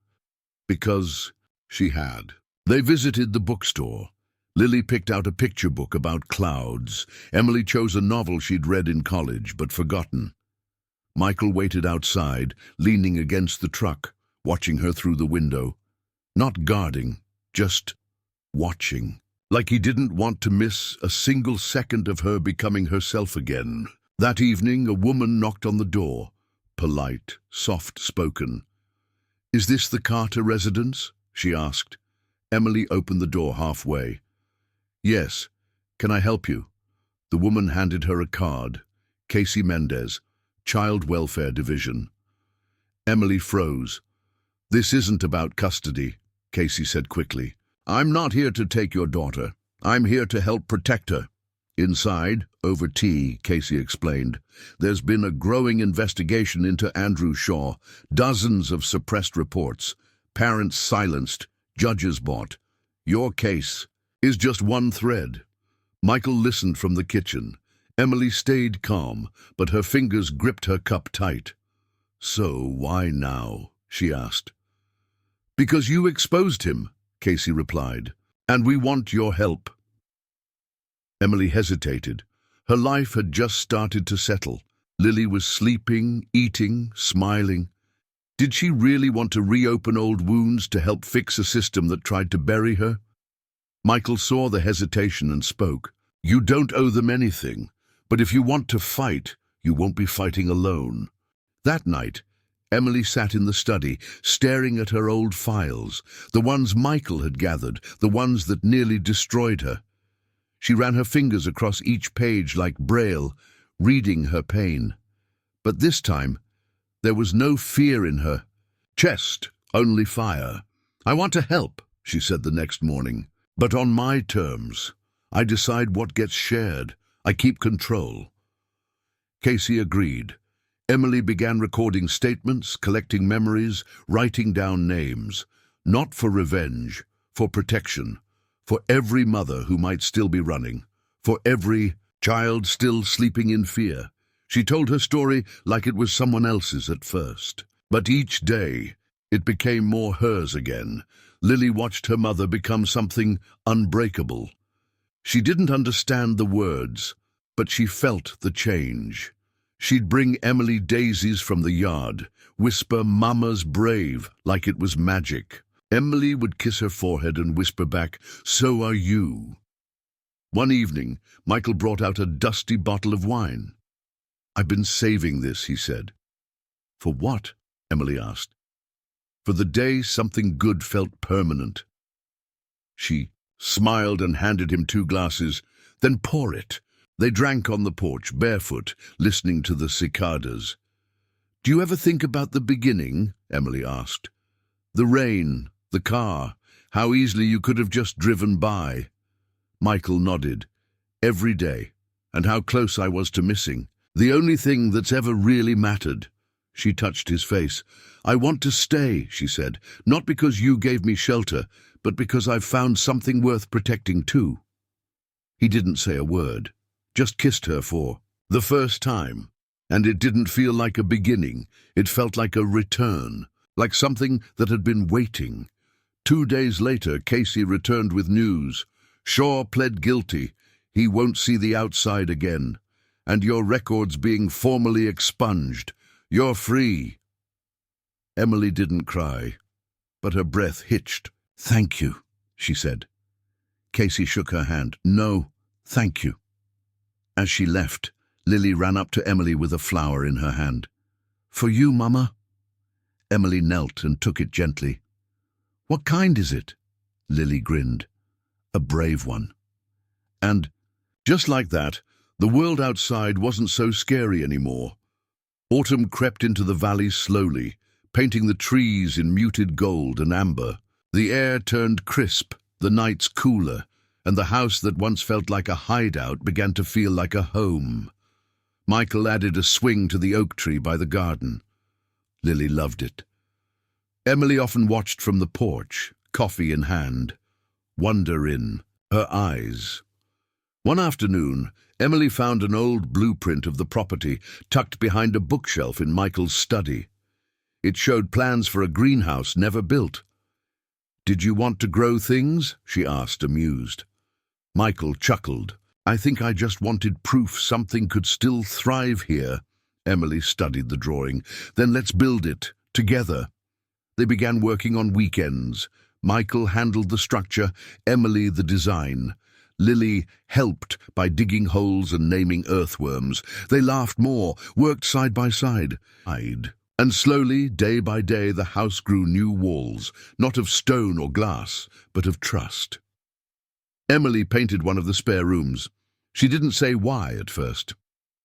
Speaker 1: Because she had. They visited the bookstore. Lily picked out a picture book about clouds. Emily chose a novel she'd read in college but forgotten. Michael waited outside, leaning against the truck, watching her through the window. Not guarding, just watching. Like he didn't want to miss a single second of her becoming herself again. That evening, a woman knocked on the door. Polite, soft-spoken. "Is this the Carter residence?" she asked. Emily opened the door halfway. "Yes. Can I help you?" The woman handed her a card. Casey Mendez, Child Welfare Division. Emily froze. "This isn't about custody," Casey said quickly. "I'm not here to take your daughter. I'm here to help protect her." "Inside, over tea," Casey explained. "There's been a growing investigation into Andrew Shaw. Dozens of suppressed reports. Parents silenced. Judges bought. Your case is just one thread." Michael listened from the kitchen. Emily stayed calm, but her fingers gripped her cup tight. "So why now?" she asked. "Because you exposed him," Casey replied, "and we want your help." Emily hesitated. Her life had just started to settle. Lily was sleeping, eating, smiling. Did she really want to reopen old wounds to help fix a system that tried to bury her? Michael saw the hesitation and spoke. "You don't owe them anything, but if you want to fight, you won't be fighting alone." That night, Emily sat in the study, staring at her old files, the ones Michael had gathered, the ones that nearly destroyed her. She ran her fingers across each page like Braille, reading her pain. But this time, there was no fear in her chest, only fire. "I want to help," she said the next morning, "but on my terms. I decide what gets shared. I keep control." Casey agreed. Emily began recording statements, collecting memories, writing down names. Not for revenge, for protection. For every mother who might still be running. For every child still sleeping in fear. She told her story like it was someone else's at first. But each day, it became more hers again. Lily watched her mother become something unbreakable. She didn't understand the words, but she felt the change. She'd bring Emily daisies from the yard, whisper, "Mama's brave," like it was magic. Emily would kiss her forehead and whisper back, "So are you." One evening, Michael brought out a dusty bottle of wine. "I've been saving this," he said. "For what?" Emily asked. "For the day something good felt permanent." She smiled and handed him 2 glasses. "Then pour it." They drank on the porch, barefoot, listening to the cicadas. "Do you ever think about the beginning?" Emily asked. "The rain, the car, how easily you could have just driven by." Michael nodded. "Every day, and how close I was to missing. The only thing that's ever really mattered." She touched his face. "I want to stay," she said, "not because you gave me shelter, but because I've found something worth protecting too." He didn't say a word, just kissed her for the first time. And it didn't feel like a beginning. It felt like a return, like something that had been waiting. 2 days later, Casey returned with news. "Shaw pled guilty. He won't see the outside again. And your record's being formally expunged. You're free." Emily didn't cry, but her breath hitched. "Thank you," she said. Casey shook her hand. "No, thank you." As she left, Lily ran up to Emily with a flower in her hand. "For you, Mama." Emily knelt and took it gently. "What kind is it?" Lily grinned. "A brave one." And, just like that, the world outside wasn't so scary anymore. Autumn crept into the valley slowly, painting the trees in muted gold and amber. The air turned crisp, the nights cooler, and the house that once felt like a hideout began to feel like a home. Michael added a swing to the oak tree by the garden. Lily loved it. Emily often watched from the porch, coffee in hand, wonder in her eyes. One afternoon, Emily found an old blueprint of the property tucked behind a bookshelf in Michael's study. It showed plans for a greenhouse never built. "Did you want to grow things?" she asked, amused. Michael chuckled. "I think I just wanted proof something could still thrive here." Emily studied the drawing. "Then let's build it, together." They began working on weekends. Michael handled the structure, Emily the design. Lily helped by digging holes and naming earthworms. They laughed more, worked side by side. And slowly, day by day, the house grew new walls, not of stone or glass, but of trust. Emily painted one of the spare rooms. She didn't say why at first,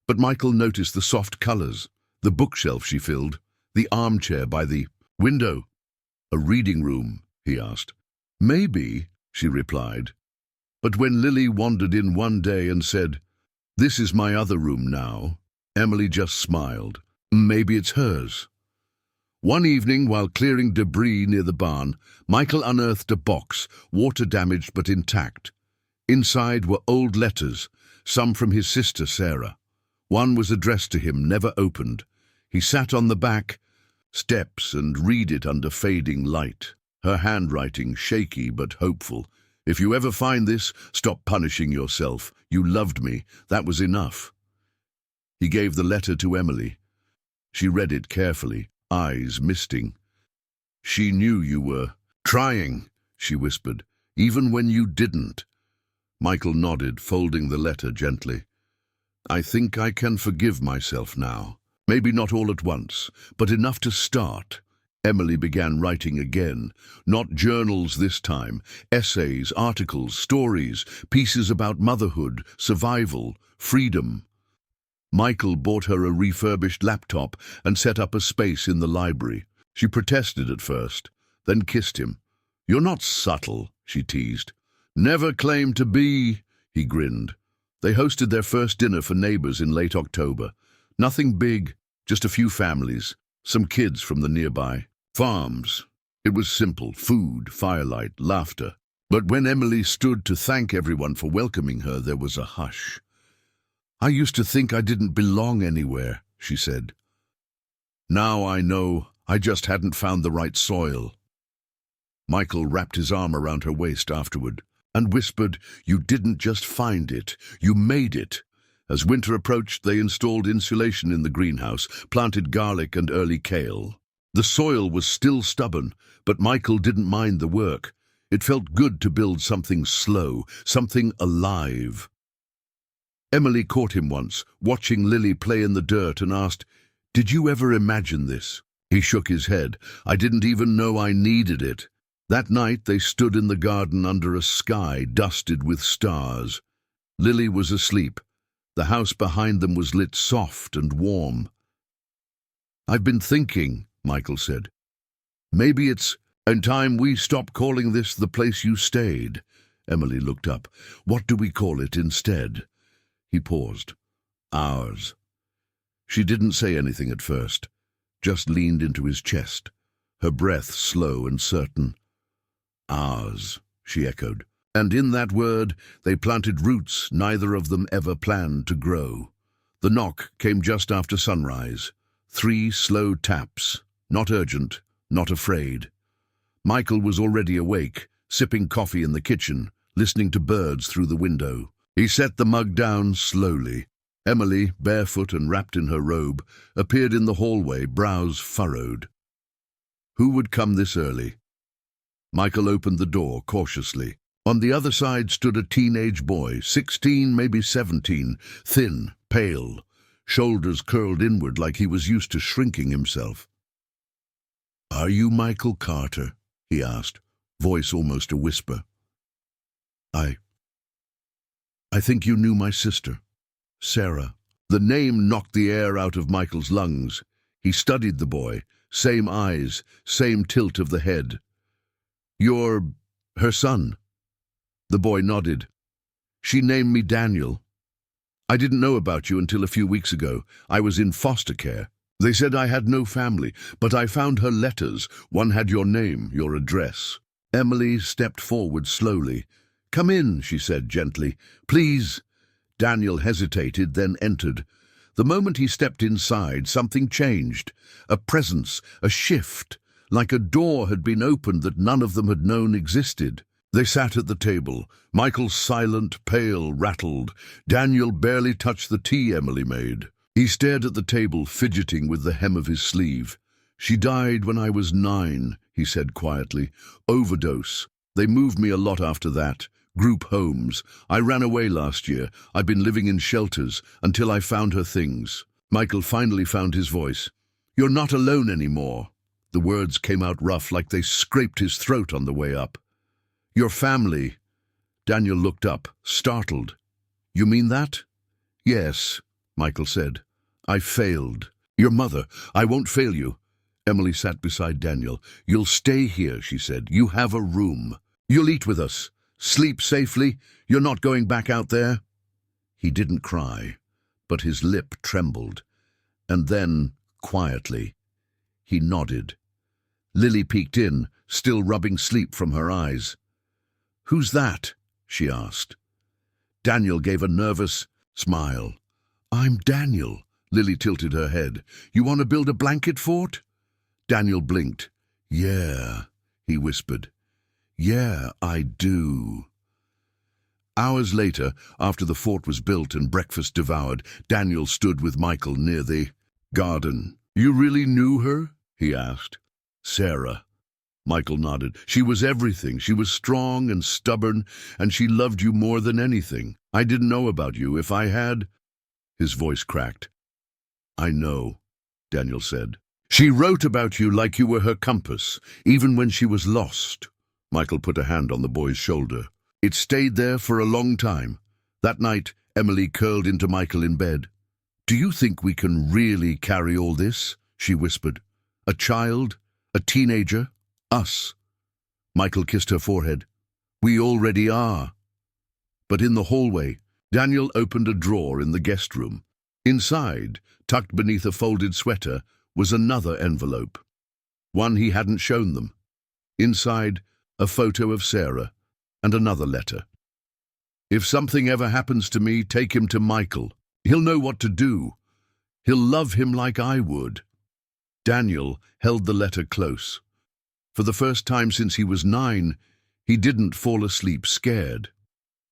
Speaker 1: but Michael noticed the soft colors, the bookshelf she filled, the armchair by the window. "A reading room?" he asked. "Maybe," she replied. But when Lily wandered in one day and said, "This is my other room now," Emily just smiled. "Maybe it's hers." One evening, while clearing debris near the barn, Michael unearthed a box, water-damaged but intact. Inside were old letters, some from his sister Sarah. One was addressed to him, never opened. He sat on the back steps and read it under fading light, her handwriting shaky but hopeful. "If you ever find this, stop punishing yourself. You loved me. That was enough." He gave the letter to Emily. She read it carefully, eyes misting. "She knew you were trying," she whispered, "even when you didn't." Michael nodded, folding the letter gently. "I think I can forgive myself now. Maybe not all at once, but enough to start." Emily began writing again, not journals this time, essays, articles, stories, pieces about motherhood, survival, freedom. Michael bought her a refurbished laptop and set up a space in the library. She protested at first, then kissed him. "You're not subtle," she teased. "Never claimed to be," he grinned. They hosted their first dinner for neighbors in late October. Nothing big, just a few families, some kids from the nearby farms. It was simple, food, firelight, laughter. But when Emily stood to thank everyone for welcoming her, there was a hush. "I used to think I didn't belong anywhere," she said. "Now I know I just hadn't found the right soil." Michael wrapped his arm around her waist afterward and whispered, "You didn't just find it, you made it." As winter approached, they installed insulation in the greenhouse, planted garlic and early kale. The soil was still stubborn, but Michael didn't mind the work. It felt good to build something slow, something alive. Emily caught him once, watching Lily play in the dirt, and asked, "Did you ever imagine this?" He shook his head. "I didn't even know I needed it." That night they stood in the garden under a sky dusted with stars. Lily was asleep. The house behind them was lit soft and warm. "I've been thinking," Michael said. "Maybe it's time we stop calling this the place you stayed." Emily looked up. "What do we call it instead?" He paused. "Ours." She didn't say anything at first, just leaned into his chest, her breath slow and certain. "Ours," she echoed. And in that word they planted roots neither of them ever planned to grow. The knock came just after sunrise. 3 slow taps, not urgent, not afraid. Michael was already awake, sipping coffee in the kitchen, listening to birds through the window. He set the mug down slowly. Emily, barefoot and wrapped in her robe, appeared in the hallway, brows furrowed. Who would come this early? Michael opened the door cautiously. On the other side stood a teenage boy, 16, maybe 17, thin, pale, shoulders curled inward like he was used to shrinking himself. "Are you Michael Carter?" he asked, voice almost a whisper. I think you knew my sister, Sarah." The name knocked the air out of Michael's lungs. He studied the boy, same eyes, same tilt of the head. "You're her son?" The boy nodded. "She named me Daniel. I didn't know about you until a few weeks ago. I was in foster care. They said I had no family, but I found her letters. One had your name, your address." Emily stepped forward slowly. "Come in," she said gently. "Please." Daniel hesitated, then entered. The moment he stepped inside, something changed. A presence, a shift, like a door had been opened that none of them had known existed. They sat at the table. Michael silent, pale, rattled. Daniel barely touched the tea Emily made. He stared at the table, fidgeting with the hem of his sleeve. "She died when I was 9, he said quietly. "Overdose. They moved me a lot after that. Group homes. I ran away last year. I've been living in shelters until I found her things." Michael finally found his voice. "You're not alone anymore." The words came out rough, like they scraped his throat on the way up. "Your family." Daniel looked up, startled. "You mean that?" "Yes," Michael said. "I failed. Your mother. I won't fail you." Emily sat beside Daniel. "You'll stay here," she said. "You have a room. You'll eat with us. Sleep safely. You're not going back out there." He didn't cry, but his lip trembled. And then, quietly, he nodded. Lily peeked in, still rubbing sleep from her eyes. "Who's that?" she asked. Daniel gave a nervous smile. "I'm Daniel." Lily tilted her head. "You want to build a blanket fort?" Daniel blinked. "Yeah," he whispered. "Yeah, I do." Hours later, after the fort was built and breakfast devoured, Daniel stood with Michael near the garden. "You really knew her?" he asked. "Sarah." Michael nodded. "She was everything. She was strong and stubborn, and she loved you more than anything. I didn't know about you. If I had—" His voice cracked. "I know," Daniel said. "She wrote about you like you were her compass, even when she was lost." Michael put a hand on the boy's shoulder. "It stayed there for a long time." That night, Emily curled into Michael in bed. "Do you think we can really carry all this?" she whispered. "A child? A teenager? Us?" Michael kissed her forehead. "We already are." But in the hallway, Daniel opened a drawer in the guest room. Inside, tucked beneath a folded sweater, was another envelope. One he hadn't shown them. Inside, a photo of Sarah and another letter. "If something ever happens to me, take him to Michael. He'll know what to do. He'll love him like I would." Daniel held the letter close. For the first time since he was 9, he didn't fall asleep scared.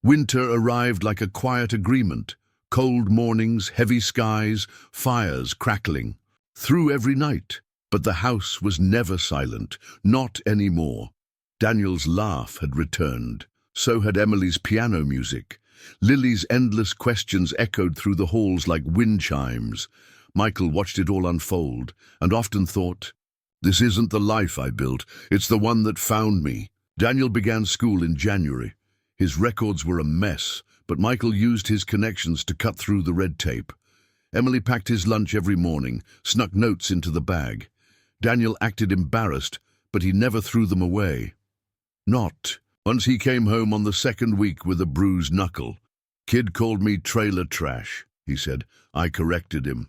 Speaker 1: Winter arrived like a quiet agreement. Cold mornings, heavy skies, fires crackling. Through every night. But the house was never silent, not anymore. Daniel's laugh had returned. So had Emily's piano music. Lily's endless questions echoed through the halls like wind chimes. Michael watched it all unfold, and often thought, "This isn't the life I built, it's the one that found me." Daniel began school in January. His records were a mess, but Michael used his connections to cut through the red tape. Emily packed his lunch every morning, snuck notes into the bag. Daniel acted embarrassed, but he never threw them away. Not. Once he came home on the second week with a bruised knuckle. "Kid called me trailer trash," he said. I corrected him.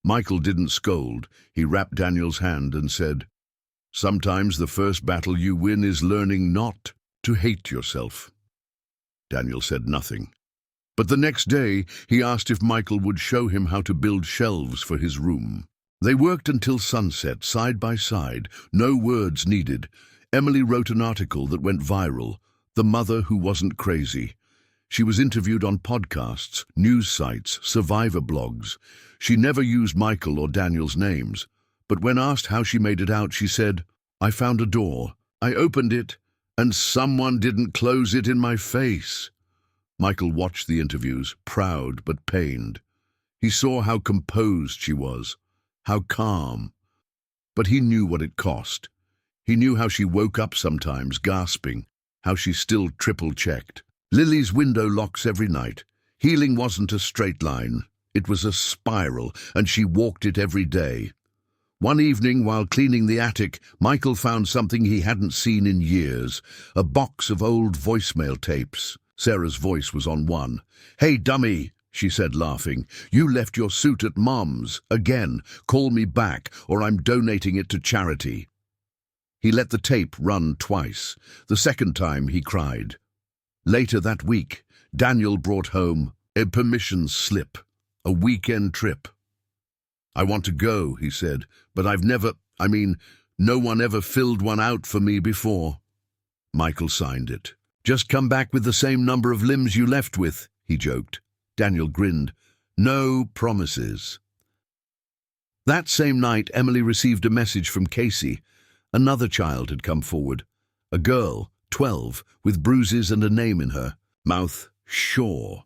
Speaker 1: Michael didn't scold. He wrapped Daniel's hand and said, "Sometimes the first battle you win is learning not to hate yourself." Daniel said nothing. But the next day, he asked if Michael would show him how to build shelves for his room. They worked until sunset, side by side, no words needed. Emily wrote an article that went viral, "The Mother Who Wasn't Crazy." She was interviewed on podcasts, news sites, survivor blogs. She never used Michael or Daniel's names, but when asked how she made it out, she said, "I found a door. I opened it, and someone didn't close it in my face." Michael watched the interviews, proud but pained. He saw how composed she was, how calm. But he knew what it cost. He knew how she woke up sometimes, gasping, how she still triple-checked. Lily's window locks every night. Healing wasn't a straight line. It was a spiral, and she walked it every day. One evening, while cleaning the attic, Michael found something he hadn't seen in years, a box of old voicemail tapes. Sarah's voice was on one. "Hey, dummy," she said, laughing. "You left your suit at Mom's. Again, call me back, or I'm donating it to charity." He let the tape run twice. The second time, he cried. Later that week, Daniel brought home a permission slip, a weekend trip. "I want to go," he said, "but no one ever filled one out for me before." Michael signed it. "Just come back with the same number of limbs you left with," he joked. Daniel grinned. "No promises." That same night, Emily received a message from Casey. Another child had come forward. A girl, 12, with bruises and a name in her mouth, Shaw.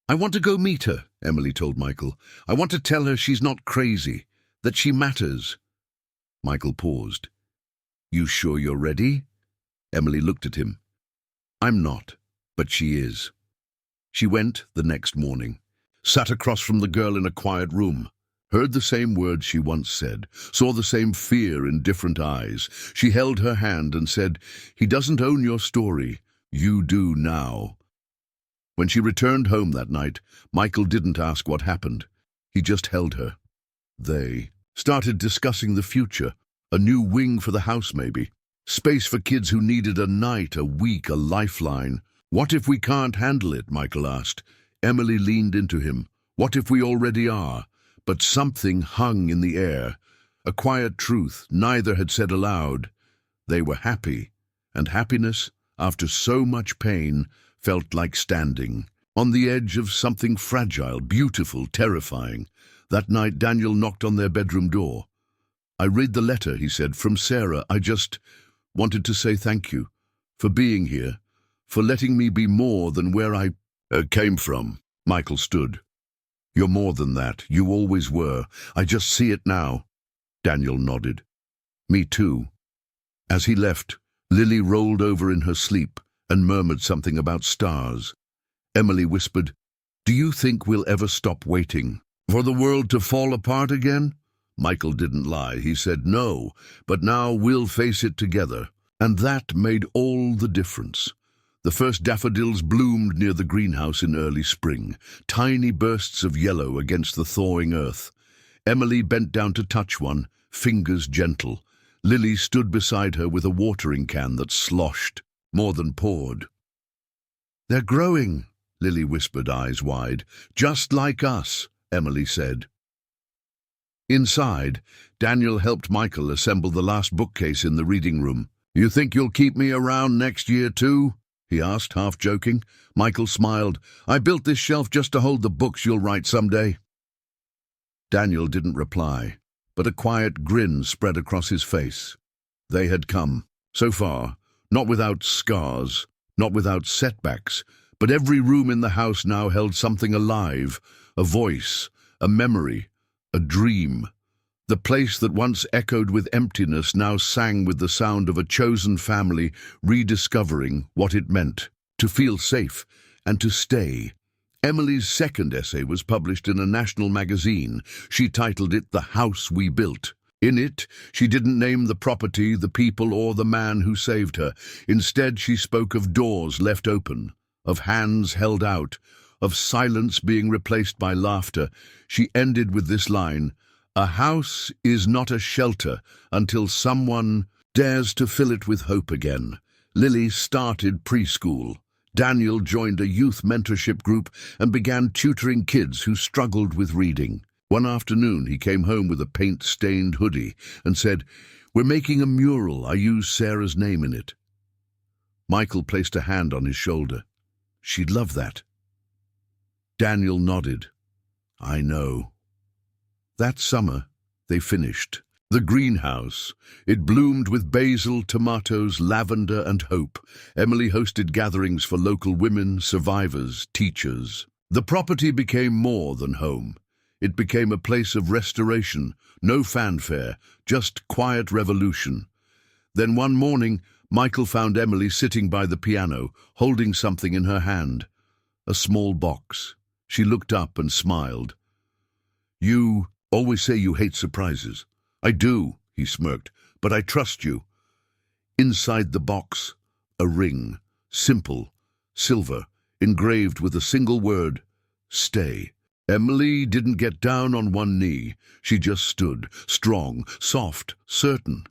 Speaker 1: "I want to go meet her," Emily told Michael. "I want to tell her she's not crazy, that she matters." Michael paused. "You sure you're ready?" Emily looked at him. "I'm not, but she is." She went the next morning, sat across from the girl in a quiet room, heard the same words she once said, saw the same fear in different eyes. She held her hand and said, "He doesn't own your story. You do now." When she returned home that night, Michael didn't ask what happened. He just held her. They started discussing the future, a new wing for the house maybe, space for kids who needed a night, a week, a lifeline. "What if we can't handle it?" Michael asked. Emily leaned into him. "What if we already are?" But something hung in the air, a quiet truth neither had said aloud. They were happy, and happiness, after so much pain, felt like standing on the edge of something fragile, beautiful, terrifying. That night, Daniel knocked on their bedroom door. "I read the letter," he said, "from Sarah. I just wanted to say thank you for being here, for letting me be more than where I came from." Michael stood. "You're more than that. You always were. I just see it now." Daniel nodded. "Me too." As he left, Lily rolled over in her sleep and murmured something about stars. Emily whispered, "Do you think we'll ever stop waiting for the world to fall apart again?" Michael didn't lie. He said no, but now we'll face it together. And that made all the difference. The first daffodils bloomed near the greenhouse in early spring, tiny bursts of yellow against the thawing earth. Emily bent down to touch one, fingers gentle. Lily stood beside her with a watering can that sloshed, more than poured. "They're growing," Lily whispered, eyes wide. "Just like us," Emily said. Inside, Daniel helped Michael assemble the last bookcase in the reading room. "You think you'll keep me around next year too?" he asked, half joking. Michael smiled. "I built this shelf just to hold the books you'll write someday." Daniel didn't reply, but a quiet grin spread across his face. They had come. So far, not without scars, not without setbacks, but every room in the house now held something alive, a voice, a memory, a dream. The place that once echoed with emptiness now sang with the sound of a chosen family rediscovering what it meant to feel safe and to stay. Emily's second essay was published in a national magazine. She titled it The House We Built. In it, she didn't name the property, the people, or the man who saved her. Instead, she spoke of doors left open, of hands held out, of silence being replaced by laughter. She ended with this line, "A house is not a shelter until someone dares to fill it with hope again." Lily started preschool. Daniel joined a youth mentorship group and began tutoring kids who struggled with reading. One afternoon, he came home with a paint-stained hoodie and said, "We're making a mural. I use Sarah's name in it." Michael placed a hand on his shoulder. "She'd love that." Daniel nodded. "I know." That summer, they finished. The greenhouse. It bloomed with basil, tomatoes, lavender, and hope. Emily hosted gatherings for local women, survivors, teachers. The property became more than home. It became a place of restoration, no fanfare, just quiet revolution. Then one morning, Michael found Emily sitting by the piano, holding something in her hand. A small box. She looked up and smiled. "You always say you hate surprises." "I do," he smirked, "but I trust you." Inside the box, a ring, simple, silver, engraved with a single word, "Stay." Emily didn't get down on one knee. She just stood, strong, soft, certain.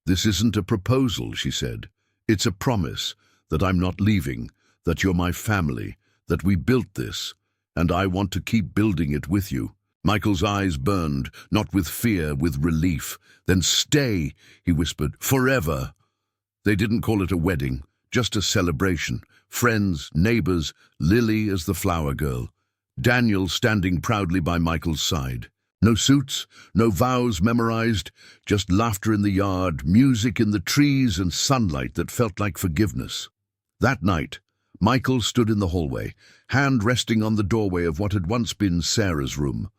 Speaker 1: "This isn't a proposal," she said. "It's a promise that I'm not leaving, that you're my family, that we built this, and I want to keep building it with you." Michael's eyes burned, not with fear, with relief. "Then stay," he whispered, "forever." They didn't call it a wedding, just a celebration. Friends, neighbors, Lily as the flower girl. Daniel standing proudly by Michael's side. No suits, no vows memorized, just laughter in the yard, music in the trees, and sunlight that felt like forgiveness. That night, Michael stood in the hallway, hand resting on the doorway of what had once been Sarah's room.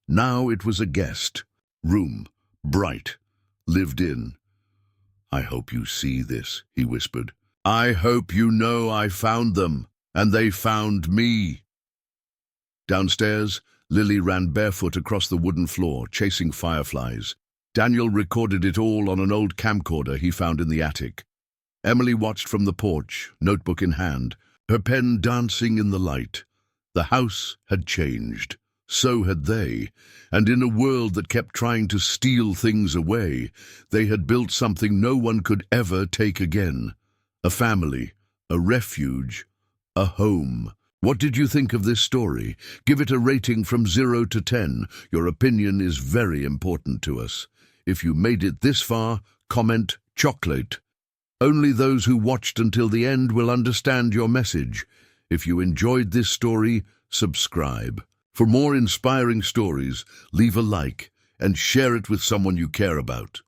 Speaker 1: Now it was a guest. Room, bright, lived in. "I hope you see this," he whispered. "I hope you know I found them, and they found me." Downstairs, Lily ran barefoot across the wooden floor, chasing fireflies. Daniel recorded it all on an old camcorder he found in the attic. Emily watched from the porch, notebook in hand, her pen dancing in the light. The house had changed. So had they, and in a world that kept trying to steal things away, they had built something no one could ever take again. A family, a refuge, a home. What did you think of this story? Give it a rating from 0 to 10. Your opinion is very important to us. If you made it this far, comment chocolate. Only those who watched until the end will understand your message. If you enjoyed this story, subscribe. For more inspiring stories, leave a like and share it with someone you care about.